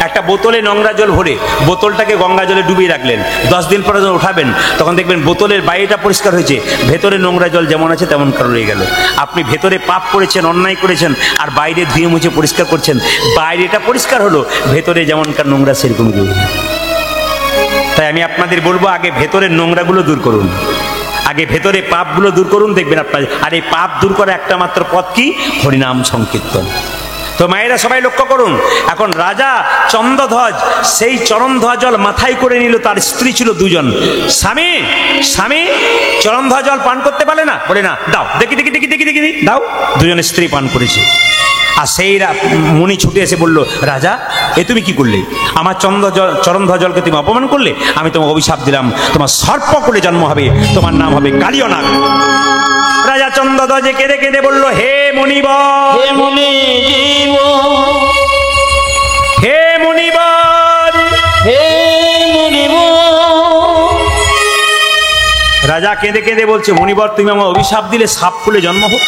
একটা বোতলে নোংরা জল ভরে বোতলটাকে গঙ্গা জলে ডুবিয়ে রাখলেন, 10 দিন পরে যখন উঠাবেন তখন দেখবেন বোতলের বাইরেটা পরিষ্কার হয়েছে, ভেতরে নোংরা জল যেমন আছে তেমন কারো রয়ে গেল। আপনি ভেতরে পাপ করেছেন, অন্যায় করেছেন, আর বাইরে ধুয়ে মুছে পরিষ্কার করছেন, বাইরেটা পরিষ্কার হলো, ভেতরে যেমনকার নোংরা সেরকম রয়ে গেল। তাই আমি আপনাদের বলবো, আগে ভেতরের নোংরাগুলো দূর করুন, আগে ভেতরে পাপগুলো দূর করুন, দেখবেন আপনার। আর এই পাপ দূর করা একটা মাত্র পথ কি? হরিনাম সংকীর্তন। তো মায়েরা সবাই লক্ষ্য করুন, এখন রাজা চন্দ্রধ্বজ সেই চরণ ধোয়া জল মাথায় করে নিল। তার স্ত্রী ছিল 2 জন। স্বামী স্বামী চরণ ধোয়া জল পান করতে পারে না? বলে না, দাও, দেখি দেখি দেখি দেখি দেখি দাও। 2 জনের স্ত্রী পান করেছে। আর সেই মুনি ছুটে এসে বলল, রাজা এ তুমি কি করলে? আমার চরণ ধোয়া জলকে তুমি অপমান করলে, আমি তোমাকে অভিশাপ দিলাম, তোমার সর্প করে জন্ম হবে, তোমার নাম হবে কালীয় নাগ। রাজা চন্দ্রধ্বজে কেঁদে কেঁদে বলল, হে মুনিবর, হে মুনি জীব, হে মুনিবর, হে মুনিব। রাজা কেঁদে কেঁদে বলছে, মুনিবর তুমি আমার অভিশাপ দিলে সাপ কুলে জন্ম হোক,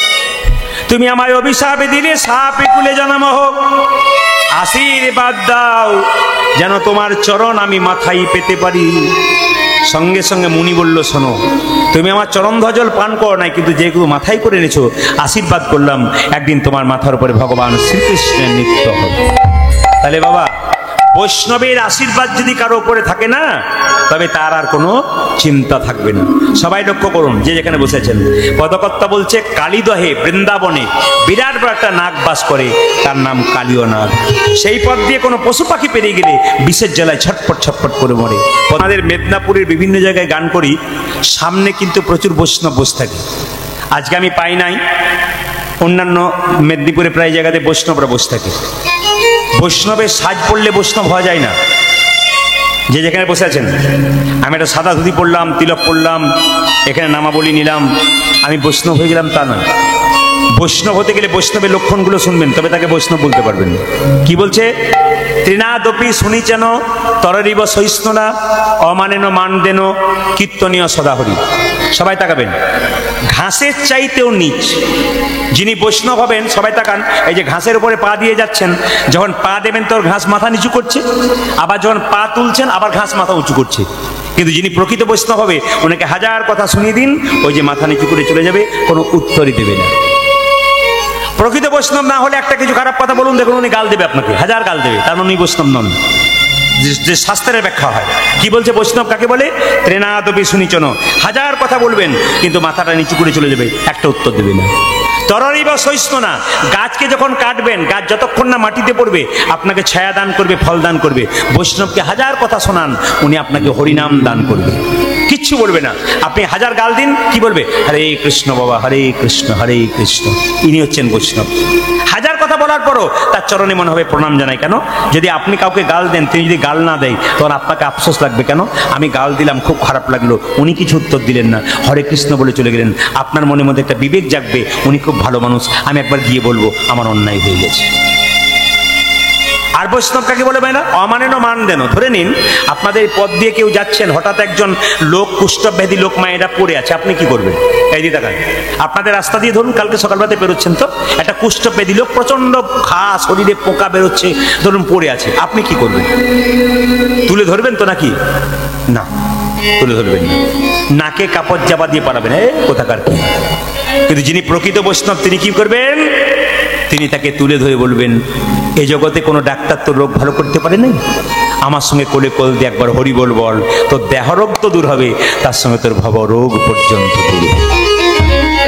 তুমি আমায় অভিশাপ দিলে সাপে কুলে জন্ম হোক, আশীর্বাদ দাও যেন তোমার চরণ আমি মাথায় পেতে পারি। সঙ্গে সঙ্গে মুনি বলল, শোনো, তুমি আমার চরণ ধোয়া জল পান করো নাই, কিন্তু যেগুলো মাথায় করে এনেছো, আশীর্বাদ করলাম একদিন তোমার মাথার উপরে ভগবান শ্রীকৃষ্ণের নৃত্য হবে। তাহলে বাবা, বৈষ্ণবের আশীর্বাদ যদি কারো উপরে থাকে না, তবে তার আর কোনো চিন্তা থাকবে না। সবাই লক্ষ্য করুন, যে যেখানে বসেছেন, পদকর্তা বলছে, কালীদহে বৃন্দাবনে বিরাট বড় একটা নাগ বাস করে, তার নাম কালীয় নাগ। সেই পথ দিয়ে কোনো পশু পাখি পেরিয়ে গেলে বিষের জ্বালায় ছটপট ছটপট করে মরে। আমাদের মেদিনীপুরের বিভিন্ন জায়গায় গান করি, সামনে কিন্তু প্রচুর বৈষ্ণব বসে থাকে। আজকে আমি পাই নাই, অন্যান্য মেদিনীপুরে প্রায় জায়গাতে বৈষ্ণবরা বসে থাকে। বৈষ্ণবের সাজ পড়লে বৈষ্ণব হওয়া যায় না। যে যেখানে বসে আছেন, আমি একটা সাদা ধুতি পরলাম, তিলক পরলাম, এখানে নামাবলী নিলাম, আমি বৈষ্ণব হয়ে গেলাম তা না। বৈষ্ণব হতে গেলে বৈষ্ণবের লক্ষণগুলো শুনবেন, তবে তাকে বৈষ্ণব বলতে পারবেন। কি বলছে? তৃণাদপি শুনিচেন তররিব সহিষ্ণুরা অমানেন মানদেন কীর্তনীয় সদাহরি। সবাই তাকাবেন। ঘাসের চাইতেও নিচ যিনি বৈষ্ণব হবেন, সবাই তাকান। এই যে ঘাসের উপরে পা দিয়ে যাচ্ছেন, যখন পা দেবেন তোর ঘাস মাথা নিচু করছে, আবার যখন পা তুলছেন আবার ঘাস মাথা উঁচু করছে। কিন্তু যিনি প্রকৃত বৈষ্ণব হবে, ওনাকে হাজার কথা শুনিয়ে দিন, ওই যে মাথা নিচু করে চলে যাবে, কোনো উত্তরই দেবে না। প্রকৃত বৈষ্ণব না হলে একটা কিছু খারাপ কথা বলুন, দেখুন উনি গাল দেবে আপনাকে, হাজার গাল দেবে, তার মানে উনি বৈষ্ণব নন। যে শাস্ত্রের ব্যাখ্যা হয়, কি বলছে বৈষ্ণব কাকে বলে? ত্রেনাদপি শুনিচন, হাজার কথা বলবেন কিন্তু মাথাটা নিচু করে চলে যাবে, একটা উত্তর দেবে না। তররিব সহিষ্ণুনা, গাছকে যখন কাটবেন, গাছ যতক্ষণ না মাটিতে পড়বে আপনাকে ছায়া দান করবে, ফল দান করবে। বৈষ্ণবকে হাজার কথা শোনান, উনি আপনাকে হরিনাম দান করবে, কিচ্ছু বলবে না। আপনি হাজার গাল দিন, কি বলবে? হরে কৃষ্ণ বাবা, হরে কৃষ্ণ হরে কৃষ্ণ। ইনি হচ্ছেন বৈষ্ণব। হাজার কথা বলার পরও তার চরণে মনে হবে প্রণাম জানাই। কেন? যদি আপনি কাউকে গাল দেন, তিনি যদি গাল না দেয়, তখন আপনাকে আফসোস লাগবে। কেন? আমি গাল দিলাম, খুব খারাপ লাগলো, উনি কিছু উত্তর দিলেন না, হরে কৃষ্ণ বলে চলে গেলেন। আপনার মনের মধ্যে একটা বিবেক জাগবে, উনি খুব ভালো মানুষ, আমি একবার গিয়ে বলবো আমার অন্যায় হয়ে গেছে। আর বৈষ্ণব কাকে বলে ভাই না? অমানেন মান দেন। ধরে নিন আপনাদের পথ দিয়ে কেউ যাচ্ছেন, হঠাৎ একজন লোক, কুষ্ঠব্যাধি লোক মায়েরা পড়ে আছে, আপনি কি করবেন? এই দিয়ে তাকান। আপনাদের রাস্তা দিয়ে ধরুন কালকে সকালবেলাতে বেরোচ্ছেন, তো একটা কুষ্ঠব্যাধি লোক, প্রচন্ড ঘা, শরীরে পোকা বেরোচ্ছে, ধরুন পড়ে আছে, আপনি কি করবেন? তুলে ধরবেন তো নাকি? না, তুলে ধরবেন না, নাকে কাপড় জাবা দিয়ে পারাবেন, কোথাকার কি। কিন্তু যিনি প্রকৃত বৈষ্ণব, তিনি কি করবেন? তিনি তাকে তুলে ধরে বলবেন, এ জগতে কোনো ডাক্তার তোর রোগ ভালো করতে পারে নাই, আমার সঙ্গে কোলে কোল দিয়ে একবার হরি বল বল, তোর দেহরোগ তো দূর হবে, তার সঙ্গে তোর ভব রোগ পর্যন্ত দূর হবে।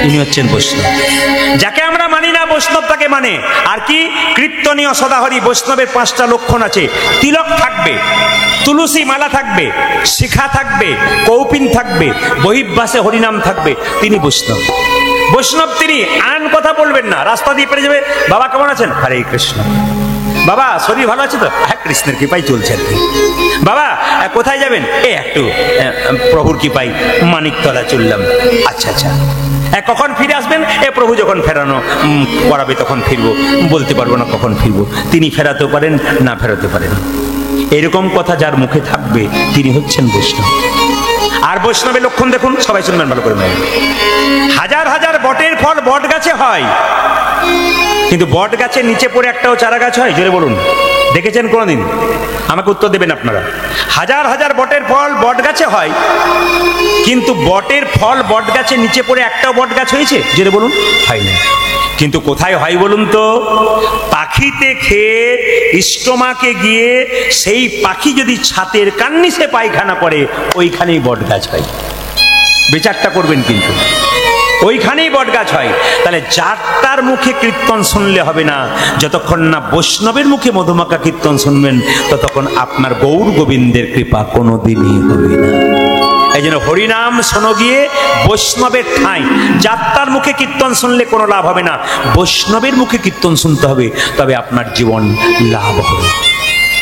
ইনি হচ্ছেন বৈষ্ণব। যাকে আমরা মানি না, বৈষ্ণব তাকে মানে। আর কি? কীর্তনীয় সদাহরি। বৈষ্ণবের 5টা লক্ষণ আছে। তিলক থাকবে, তুলসী মালা থাকবে, শিখা থাকবে, কৌপিন থাকবে, বহির্বাসে হরিনাম থাকবে, তিনি বৈষ্ণব। বৈষ্ণব তিনি আন কথা বলবেন না। রাস্তা দিয়ে পেরে যাবে, বাবা কেমন আছেন? হরে কৃষ্ণ। বাবা শরীর ভালো আছে তো? হ্যাঁ, কৃষ্ণের কৃপায় চলছে আর কি। বাবা কোথায় যাবেন? একটু প্রভুর কৃপায় মানিকতলা চললাম। আচ্ছা আচ্ছা। কখন ফিরে আসবেন? প্রভু যখন ফেরানো করাবে তখন ফিরবো, বলতে পারবো না কখন ফিরবো। তিনি ফেরাতেও পারেন, না ফেরাতে পারেন। এরকম কথা যার মুখে থাকবে, তিনি হচ্ছেন বৈষ্ণব। আর বৈষ্ণবের লক্ষণ দেখুন, সবাই শুনবেন ভালো করে। হাজার হাজার বটের ফল বট গাছে হয়, কিন্তু বট গাছের নিচে পড়ে একটাও চারা গাছ হয়? জোরে বলুন, দেখেছেন কোনদিন? আমাকে উত্তর দেবেন আপনারা। হাজার হাজার বটের ফল বট গাছে হয়, কিন্তু বটের ফল বট গাছের নিচে পড়ে একটাও বট গাছ হয়েছে? জোরে বলুন, হয় না। কিন্তু কোথায় হয় বলুন তো? পাখিতে খেয়ে স্টোমাকে গিয়ে সেই পাখি যদি ছাতের কান্নিসে পায়খানা করে, ওইখানেই বট গাছ হয়। বিচারটা করবেন কিন্তু, ওইখানেই বট গাছ হয়। তাহলে যাত্রার মুখে কীর্তন শুনলে হবে না, যতক্ষণ না বৈষ্ণবের মুখে মধুমাখা কীর্তন শুনবেন, ততক্ষণ আপনার গৌর গোবিন্দের কৃপা কোনোদিনই হবে না। এই জন্য হরিনাম শোনো গিয়ে বৈষ্ণবের ঠাঁই। যাত্রার মুখে কীর্তন শুনলে কোনো লাভ হবে না, বৈষ্ণবের মুখে কীর্তন শুনতে হবে, তবে আপনার জীবন লাভ হবে।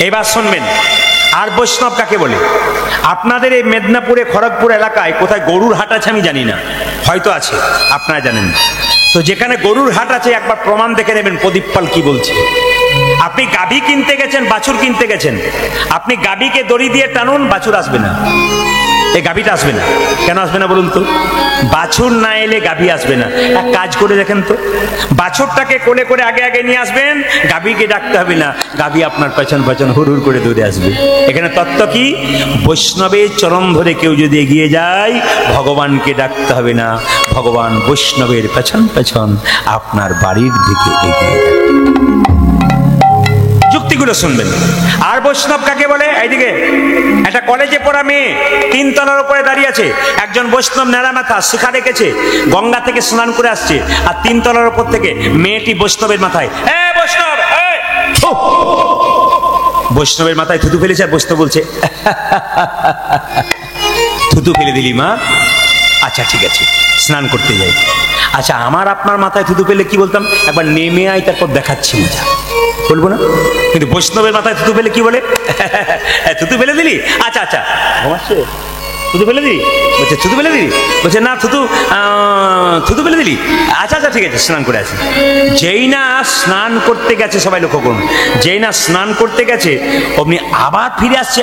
এবার শুনবেন, আর বৈষ্ণব কাকে বলে? আপনাদের এই মেদিনীপুরে, খড়গপুর এলাকায় কোথায় গরুর হাট আছে আমি জানি না, হয়তো আছে, আপনারা জানেন। তো যেখানে গরুর হাট আছে, একবার প্রমাণ দেখে নেবেন প্রদীপ পাল কি বলছে। আপনি গাভী কিনতে গেছেন, বাছুর কিনতে গেছেন, আপনি গাভীকে দড়ি দিয়ে টানুন, বাছুর আসবে না, এই গাভীটা আসবে না। কেন আসবে না বলুন তো? বাছুর না এলে গাভী আসবে না। এক কাজ করে দেখেন তো, বাছুরটাকে কোলে করে আগে আগে নিয়ে আসবেন, গাভীকে ডাকতে হবে না, গাভী আপনার পেছন পেছন হুড় হুড় করে দৌড়ে আসবে। এখানে তত্ত্ব কি? বৈষ্ণবের চরণ ধরে কেউ যদি এগিয়ে যায়, ভগবানকে ডাকতে হবে না, ভগবান বৈষ্ণবের পেছন পেছন আপনার বাড়ির দিকে এগিয়ে যাবে। যুক্তিগুলো শুনবেন। আর বৈষ্ণব কাকে বলে? এইদিকে একটা কলেজে পড়া মেয়ে 3 তলার উপরে দাঁড়িয়ে আছে, একজন বৈষ্ণব নেড়া মাথা শিখা রেখেছে, গঙ্গা থেকে স্নান করে আসছে, আর 3 তলার উপর থেকে মেয়েটি বৈষ্ণবের মাথায়, বৈষ্ণব, বৈষ্ণবের মাথায় থুতু ফেলেছে, আর বৈষ্ণব বলছে, থুতু ফেলে দিলি মা? আচ্ছা ঠিক আছে, স্নান করতে যাই। আচ্ছা, আমার আপনার মাথায় থুতু ফেলে কি বলতাম? একবার নেমে আয়, তারপর দেখাচ্ছি মজা, বলবো না? কিন্তু বৈষ্ণবের মাথায় থুতু ফেলে কি বলে? থুতু ফেলে দিলি? আচ্ছা আচ্ছা, থুতু ফেলে দিলি? বলছে থুতু ফেলে দিলি? বলছে না, থুতু ফেলে দিলি? আচ্ছা আচ্ছা ঠিক আছে, স্নান করে আসি। যেই না স্নান করতে গেছে, সবাই লক্ষ্য করুন, যেই না স্নান করতে গেছে অমনি আবার ফিরে আসছে,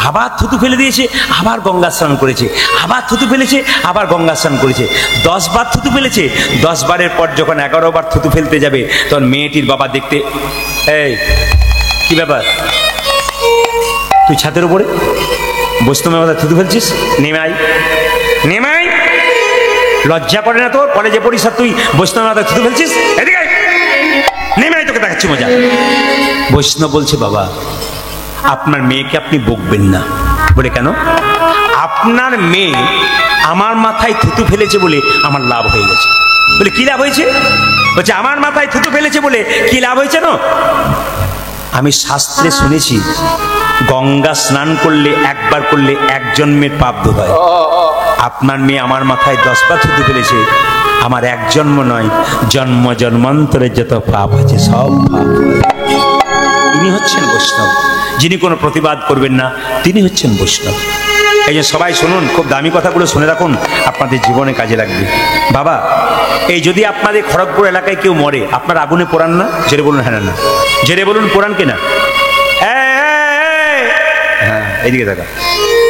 আবার থুতু ফেলে দিয়েছে, আবার গঙ্গা স্নান করেছে, আবার থুতু ফেলেছে, আবার গঙ্গা স্নান করেছে, 10 বার থুতু ফেলেছে। 10 বারের পর যখন 11 বার থুতু ফেলতে যাবে, তখন মেয়েটির বাবা দেখতে, এই কি ব্যাপার, তুই ছাদের উপরে বৈষ্ণবের মাথায় থুতু ফেলছিস? নেমে আই, নেমে আই, লজ্জা করে না তোর? কলেজে পড়িস আর তুই বৈষ্ণবের মাথায় থুতু ফেলছিস? এদিকে আয়, নেমে আই, তোকে দেখাচ্ছি মজা। বৈষ্ণব বলছে, বাবা আপনার মেয়েকে আপনি বকবেন না। বলে কেন? আপনার মেয়ে আমার মাথায় থুতু ফেলেছে বলে আমার লাভ হয়ে গেছে। বলে কি লাভ হয়েছে? বলছে আমার মাথায় থুতু ফেলেছে বলে কি লাভ হয়েছে না? আমি শাস্ত্রে শুনেছি, গঙ্গা স্নান করলে, একবার করলে 1 জন্মের পাপ ধোয় হয়। আপনার মেয়ে আমার মাথায় 10 বার থুতু ফেলেছে, আমার 1 জন্ম নয়, জন্ম জন্মান্তরের যত পাপ আছে সব পাপ। ইনি হচ্ছেন বৈষ্ণব। যিনি কোনো প্রতিবাদ করবেন না, তিনি হচ্ছেন বৈষ্ণব। এই যে সবাই শুনুন, খুব দামি কথাগুলো শুনে রাখুন, আপনাদের জীবনে কাজে লাগবে। বাবা, এই যদি আপনাদের খড়গপুর এলাকায় কেউ মরে, আপনারা আগুনে পোড়ান না? জেরে বলুন হ্যাঁ না? জেরে বলুন পোড়ান কিনা? হ্যাঁ, এইদিকে দেখা,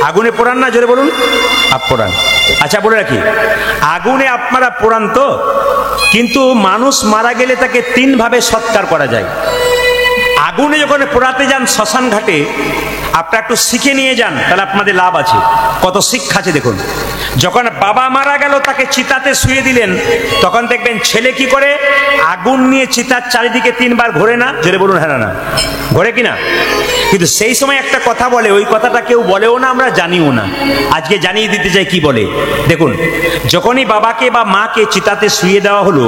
আগুনে পোড়ান না? জোরে বলুন। পোড়ান। আচ্ছা বলে রাখি, আগুনে আপনারা পোড়ান তো, কিন্তু মানুষ মারা গেলে তাকে 3 ভাবে সৎকার করা যায়। আগুনে যখন পোড়াতে যান শ্মশান ঘাটে, আপনারা একটু শিখে নিয়ে যান, তাহলে আপনাদের লাভ আছে। কত শিক্ষা আছে দেখুন। যখন বাবা মারা গেল, তাকে চিতাতে শুয়ে দিলেন, তখন দেখবেন ছেলে কি করে, আগুন নিয়ে চিতার চারিদিকে 3 বার ঘোরে না? জোরে বলুন হ্যাঁ না? ঘোরে কিনা? কিন্তু সেই সময় একটা কথা বলে, ওই কথাটা কেউ বলেও না, আমরা জানিও না। আজকে জানিয়ে দিতে চাই কি বলে। দেখুন, যখনই বাবাকে বা মাকে চিতাতে শুয়ে দেওয়া হলো,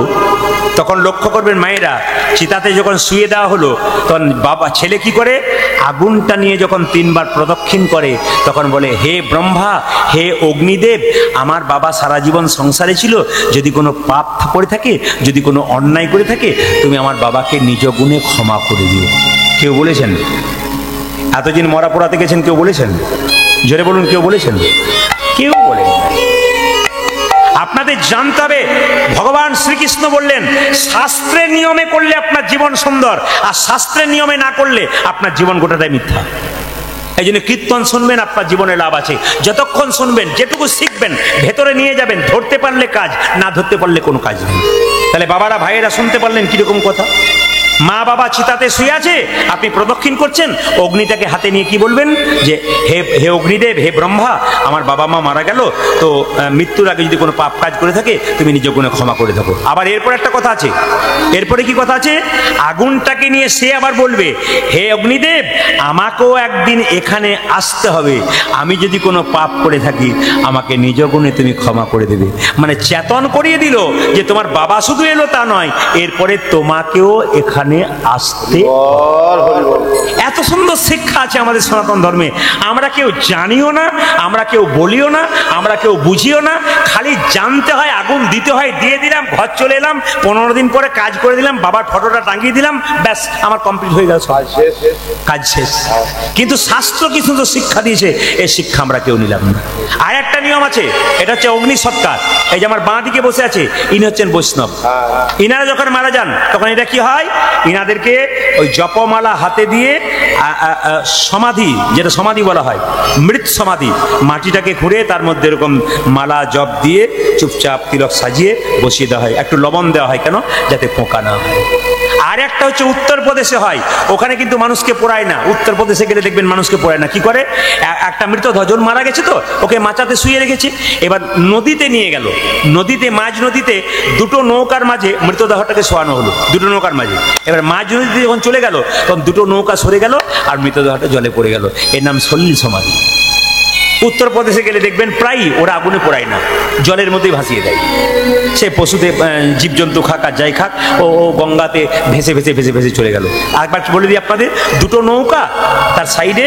তখন লক্ষ্য করবেন মায়েরা, চিতাতে যখন শুয়ে দেওয়া হলো, তখন বাবা ছেলে কি করে, আগুনটা নিয়ে যখন 3 বার প্রদক্ষিণ করে, তখন বলে, হে ব্রহ্মা, হে অগ্নিদেব, আমার বাবা সারা জীবন সংসারে ছিল, যদি কোনো পাপ করে থাকে, যদি কোনো অন্যায় করে থাকে, তুমি আমার বাবাকে নিজ গুণে ক্ষমা করে দিও। কেউ বলেছেন? এতদিন মরা পোড়াতে গেছেন, কেউ বলেছেন? জোরে বলুন, কেউ বলেছেন? কেউ বলেন। আপনাদের জানতে হবে, ভগবান শ্রীকৃষ্ণ বললেন, শাস্ত্রের নিয়মে করলে আপনার জীবন সুন্দর, আর শাস্ত্রের নিয়মে না করলে আপনার জীবন গোটাটাই মিথ্যা। এই জন্য কীর্তন শুনবেন, আপনার জীবনে লাভ আছে। যতক্ষণ শুনবেন, যেটুকু শিখবেন, ভেতরে নিয়ে যাবেন। ধরতে পারলে কাজ, না ধরতে পারলে কোনো কাজ নেই। তাহলে বাবারা, ভাইয়েরা শুনতে পারলেন কিরকম কথা? মা বাবা চিতাতে শুয়ে আছে, আপনি প্রদক্ষিণ করছেন, অগ্নিটাকে হাতে নিয়ে কি বলবেন, যে হে অগ্নিদেব, হে ব্রহ্মা, আমার বাবা মা মারা গেল, তো মৃত্যুর আগে যদি কোনো পাপ কাজ করে থাকে, তুমি নিজ গুণে ক্ষমা করে থাকো। আবার এরপর একটা কথা আছে, এরপরে কি কথা আছে, আগুনটাকে নিয়ে সে আবার বলবে, হে অগ্নিদেব, আমাকেও একদিন এখানে আসতে হবে, আমি যদি কোনো পাপ করে থাকি, আমাকে নিজ গুণে তুমি ক্ষমা করে দেবে। মানে চেতন করিয়ে দিল যে তোমার বাবা শুধু এলো তা নয়, এরপরে তোমাকেও এখানে আসতে। এত সুন্দর শিক্ষা আছে আমাদের সনাতন ধর্মে। আমরা কেউ জানিও না, আমরা কেউ বলিও না, আমরা কেউ বুঝিও না, খালি জানতে হয়, আগুন দিতে হয়, দিয়ে দিলাম, ঘর চলে এলাম, 15 দিন পরে কাজ করে দিলাম, বাবার ফটোটা টাঙিয়ে দিলাম, ব্যাস আমার কমপ্লিট হয়ে গেল, কাজ শেষ। কিন্তু শাস্ত্র কি সুন্দর শিক্ষা দিয়েছে, এই শিক্ষা আমরা কেউ নিলাম না। আর একটা নিয়ম আছে, এটা হচ্ছে অগ্নি সৎকার। এই যে আমার বাঁ দিকে বসে আছে, ইনি হচ্ছেন বৈষ্ণব। ইনারা যখন মারা যান, তখন এটা কি হয়, ইনাদেরকে ওই জপমালা হাতে দিয়ে সমাধি, যেটা সমাধি বলা হয়, মৃত সমাধি, মাটিটাকে খুঁড়ে তার মধ্যে এরকম মালা জপ দিয়ে চুপচাপ তিলক সাজিয়ে বসিয়ে দেওয়া হয়। একটু লবণ দেওয়া হয়, কেন? যাতে পোকা না হয়। আর একটা হচ্ছে উত্তরপ্রদেশে হয়, ওখানে কিন্তু মানুষকে পোড়ায় না। উত্তরপ্রদেশে গেলে দেখবেন মানুষকে পোড়ায় না। কি করে, একটা মৃতদেহ জন মারা গেছে, তো ওকে মাচাতে শুয়ে রেখেছে, এবার নদীতে নিয়ে গেল, নদীতে, মাঝ নদীতে 2টো নৌকার মাঝে মৃতদেহটাকে শোয়ানো হলো, 2টো নৌকার মাঝে। এবার মাঝ নদীতে যখন চলে গেল, তখন 2টো নৌকা সরে গেল, আর মৃতদেহটা জলে পড়ে গেল। এর নাম সলিল সমাধি। উত্তরপ্রদেশে গেলে দেখবেন প্রায়ই ওরা আগুনে পোড়ায় না, জলের মধ্যেই ভাসিয়ে দেয়। সে পশুতে জীবজন্তু খাক আর যাই খাক, ও গঙ্গাতে ভেসে ভেসে ভেসে ভেসে চলে গেল। একবার বলে দিই আপনাদের, দুটো নৌকা, তার সাইডে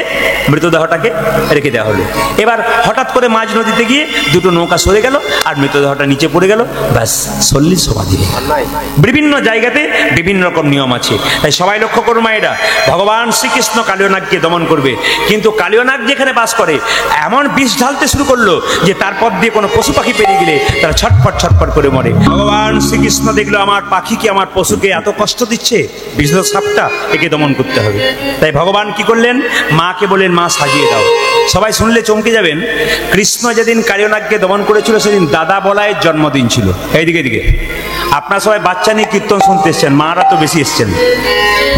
মৃতদেহটাকে রেখে দেওয়া হলো। এবার হঠাৎ করে মাঝ নদীতে গিয়ে দুটো নৌকা সরে গেল আর মৃতদেহটা নিচে পড়ে গেল, ব্যাস সল্লি সমাধি। বিভিন্ন জায়গাতে বিভিন্ন রকম নিয়ম আছে, তাই সবাই লক্ষ্য করুন মায়েরা, ভগবান শ্রীকৃষ্ণ কালীয়নাগকে দমন করবে, কিন্তু কালীয়নাগ যেখানে বাস করে এমন বিষ ঢালতে শুরু করলো যে তারপর দিয়ে কোনো পশু পাখি পেরিয়ে গেলে তারা ছটফট ছটফট করে মরে। ভগবান শ্রীকৃষ্ণ দেখলো আমার পাখিকে, আমার পশুকে এত কষ্ট দিচ্ছে, বিষধর সাপটা, একে দমন করতে হবে। তাই ভগবান কি করলেন, মাকে বললেন মা সাজিয়ে দাও। সবাই শুনলে চমকে যাবেন, কৃষ্ণ যেদিন কালীয়নাগকে দমন করেছিল সেদিন দাদা বলায়ের জন্মদিন ছিল। এইদিকে এদিকে আপনারা সবাই বাচ্চা নিয়ে কীর্তন শুনতে এসছেন, মারা তো বেশি এসছেন,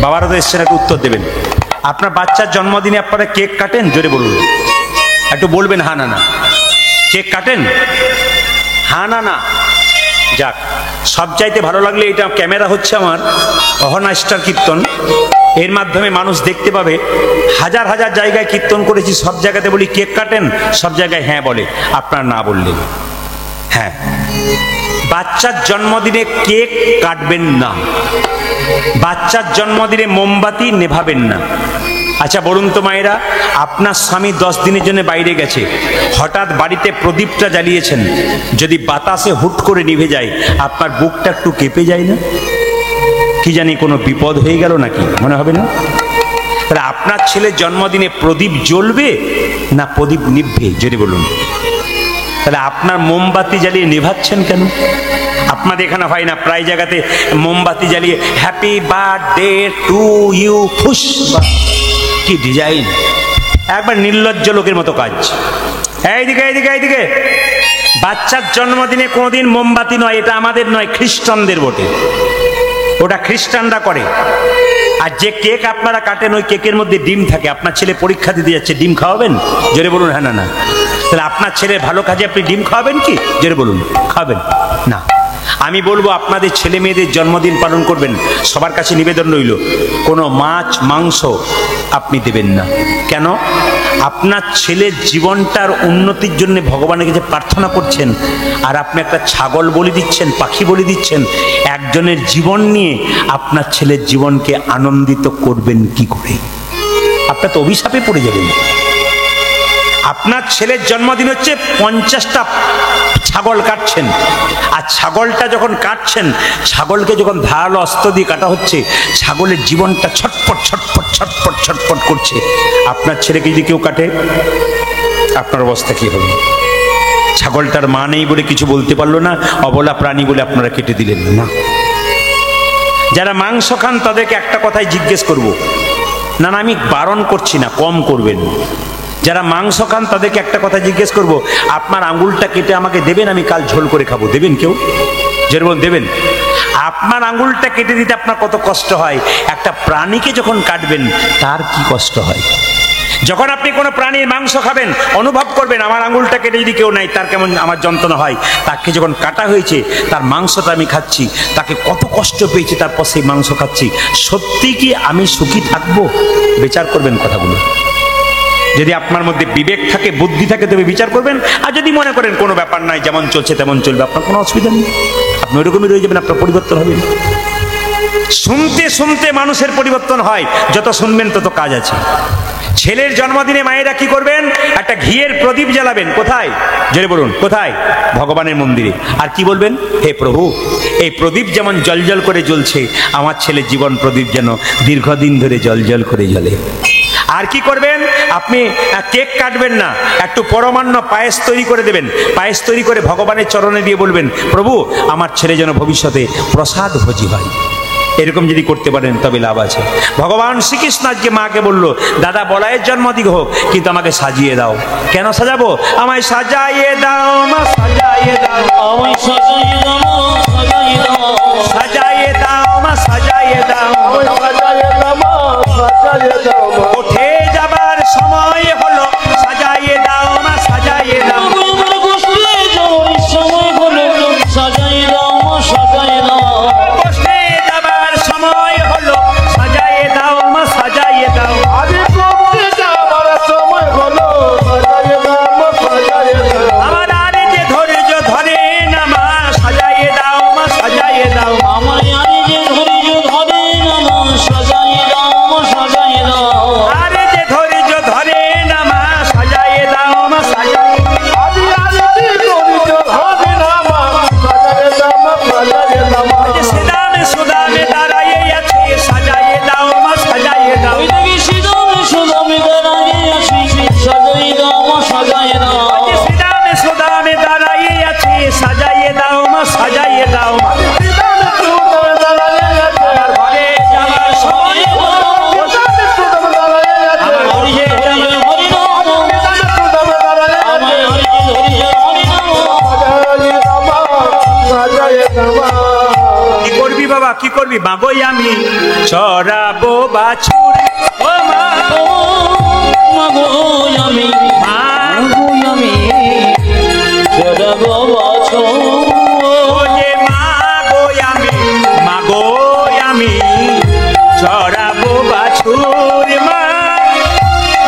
বাবারা তো এসছেন, একটু উত্তর দেবেন। আপনার বাচ্চার জন্মদিনে আপনারা কেক কাটেন? জোরে বলুন, একটু বলবেন হা না না। কেক কাটেন? হা না না। যাক, সবচাইতে ভালো লাগলে, এটা ক্যামেরা হচ্ছে আমার অহনা স্টার কীর্তন, এর মাধ্যমে মানুষ দেখতে পাবে। হাজার হাজার জায়গায় কীর্তন করেছি, সব জায়গাতে বলি কেক কাটেন, সব জায়গায় হ্যাঁ বলে, আপনার না বললেন। হ্যাঁ, বাচ্চার জন্মদিনে কেক কাটবেন না, বাচ্চার জন্মদিনে মোমবাতি নেভাবেন না। আচ্ছা বলুন তো মায়েরা, আপনার স্বামী 10 দিনের জন্য বাইরে গেছে, হঠাৎ বাড়িতে প্রদীপটা জ্বালিয়েছেন, যদি বাতাসে হুট করে নিভে যায়, আপনার বুকটা একটু কেঁপে যায় না? কি জানি কোনো বিপদ হয়ে গেল নাকি, মনে হবে না? তাহলে আপনার ছেলের জন্মদিনে প্রদীপ জ্বলবে না প্রদীপ নিভবে, যদি বলুন। তাহলে আপনার মোমবাতি জ্বালিয়ে নেভাচ্ছেন কেন? আপনাদের এখানে হয় না, প্রায় জায়গাতে মোমবাতি জ্বালিয়ে হ্যাপি বার্থডে টু ইউ, ফুস, কি ডিজাইন, একবার নির্লজ্জ লোকের মতো কাজ। এইদিকে এইদিকে এইদিকে, বাচ্চার জন্মদিনে কোনোদিন মোমবাতি নয়, এটা আমাদের নয়, খ্রিস্টানদের বটে, ওটা খ্রিস্টানরা করে। আর যে কেক আপনারা কাটেন, ওই কেকের মধ্যে ডিম থাকে। আপনার ছেলে পরীক্ষা দিতে যাচ্ছে, ডিম খাওয়াবেন? জোরে বলুন হ্যাঁ না না। তাহলে আপনার ছেলের ভালো কাজে আপনি ডিম খাওয়াবেন কি? জোরে বলুন, খাবেন না। আমি বলবো, আপনাদের ছেলে মেয়েদের জন্মদিন পালন করবেন, সবার কাছে নিবেদন রইল, কোনো মাছ মাংস আপনি দেবেন না। কেন? আপনার ছেলের জীবনটার উন্নতির জন্য ভগবানের কাছে প্রার্থনা করছেন, আর আপনি একটা ছাগল বলি দিচ্ছেন, পাখি বলি দিচ্ছেন। একজনের জীবন নিয়ে আপনার ছেলের জীবনকে আনন্দিত করবেন কি করে? আপনার তো অভিশাপে পড়ে যাবেন। আপনার ছেলের জন্মদিন হচ্ছে, 50টা ছাগল কাটছেন, আর ছাগলটা যখন কাটছেন, ছাগলকে যখন ধারালো অস্ত্র দিয়ে কাটা হচ্ছে, ছাগলের জীবনটা ছটফট ছটফট ছটফট ছটফট করছে। আপনার ছেলেকে যদি কেউ কাটে, আপনার অবস্থা কি হবে? ছাগলটার মা নেই বলে কিছু বলতে পারলো না, অবলা প্রাণী বলে আপনারা কেটে দিলেন না। যারা মাংস খান তাদেরকে একটা কথাই জিজ্ঞেস করব, না না আমি বারণ করছি না, কম করবেন। যারা মাংস খান তাদেরকে একটা কথা জিজ্ঞেস করব, আপনার আঙ্গুলটা কেটে আমাকে দেবেন, আমি কাল ঝোল করে খাবো, দেবেন কেউ? যেরকম দেবেন। আপনার আঙ্গুলটা কেটে দিতে আপনার কত কষ্ট হয়, একটা প্রাণীকে যখন কাটবেন তার কি কষ্ট হয়। যখন আপনি কোনো প্রাণীর মাংস খাবেন, অনুভব করবেন আমার আঙ্গুলটা কেটে যদি কেউ নাই, তার কেমন আমার যন্ত্রণা হয়। তাকে যখন কাটা হয়েছে, তার মাংসটা আমি খাচ্ছি, তাকে কত কষ্ট পেয়েছে, তারপর সেই মাংস খাচ্ছি, সত্যি কি আমি সুখী থাকবো? বিচার করবেন কথাগুলো। যদি আপনার মধ্যে বিবেক থাকে, বুদ্ধি থাকে, তবে বিচার করবেন। আর যদি মনে করেন কোনো ব্যাপার নাই, যেমন চলছে তেমন চলবে, আপনার কোনো অসুবিধা নেই, আপনি ওইরকমই রয়ে যাবেন, আপনার পরিবর্তন হবে না। শুনতে শুনতে মানুষের পরিবর্তন হয়, যত শুনবেন তত কাজ আছে। ছেলের জন্মদিনে মায়েরা কি করবেন? একটা ঘিয়ের প্রদীপ জ্বালাবেন। কোথায়? জোরে বলুন, কোথায়? ভগবানের মন্দিরে। আর কি বলবেন? হে প্রভু, এই প্রদীপ যেমন জলজল করে জ্বলছে, আমার ছেলের জীবন প্রদীপ যেন দীর্ঘদিন ধরে জলজল করে জ্বলে। আর কি করবেন? আপনি কেক কাটবেন না, একটু পরমান্ন পায়েস তৈরি করে দেবেন। পায়েস তৈরি করে ভগবানের চরণে দিয়ে বলবেন, প্রভু আমার ছেলে যেন ভবিষ্যতে প্রসাদ ভোজি হয়। এরকম যদি করতে পারেন তবে লাভ আছে। ভগবান শ্রীকৃষ্ণ আজকে মাকে বলল, দাদা বলায়ের জন্মদিন হোক, কিন্তু আমাকে সাজিয়ে দাও। কেন সাজাবো? আমায় সাজাইয়ে দাও মা, সাজাইয়ে দাও, আমায় সাজাইয়ে দাও, সাজাইয়ে দাও, সাজাইয়ে দাও মা, সাজাইয়ে দাও, সাজাইয়ে দাও, সাজাইয়ে দাও। উঠে যাবার সময় হলো, সাজাইয়ে দাও মা, সাজাইয়ে দাও। আমার বসলে যাওয়ার সময় হলো, সাজাইয়ে দাও, সাজাইয়ে দাও। বসে যাবার সময় হলো, সাজাইয়ে দাও মা, সাজাইয়ে দাও। আরে বসতে যাওয়ার সময় হলো, সাজাইয়ে দাও, করবি মাগোই আমি চড়াবো বাছুর ও মা ও মাগো আমি মা আমি চড়াবো বাছুর ও যে মাগোই আমি চড়াবো বাছুর মা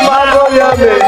মাগো আমি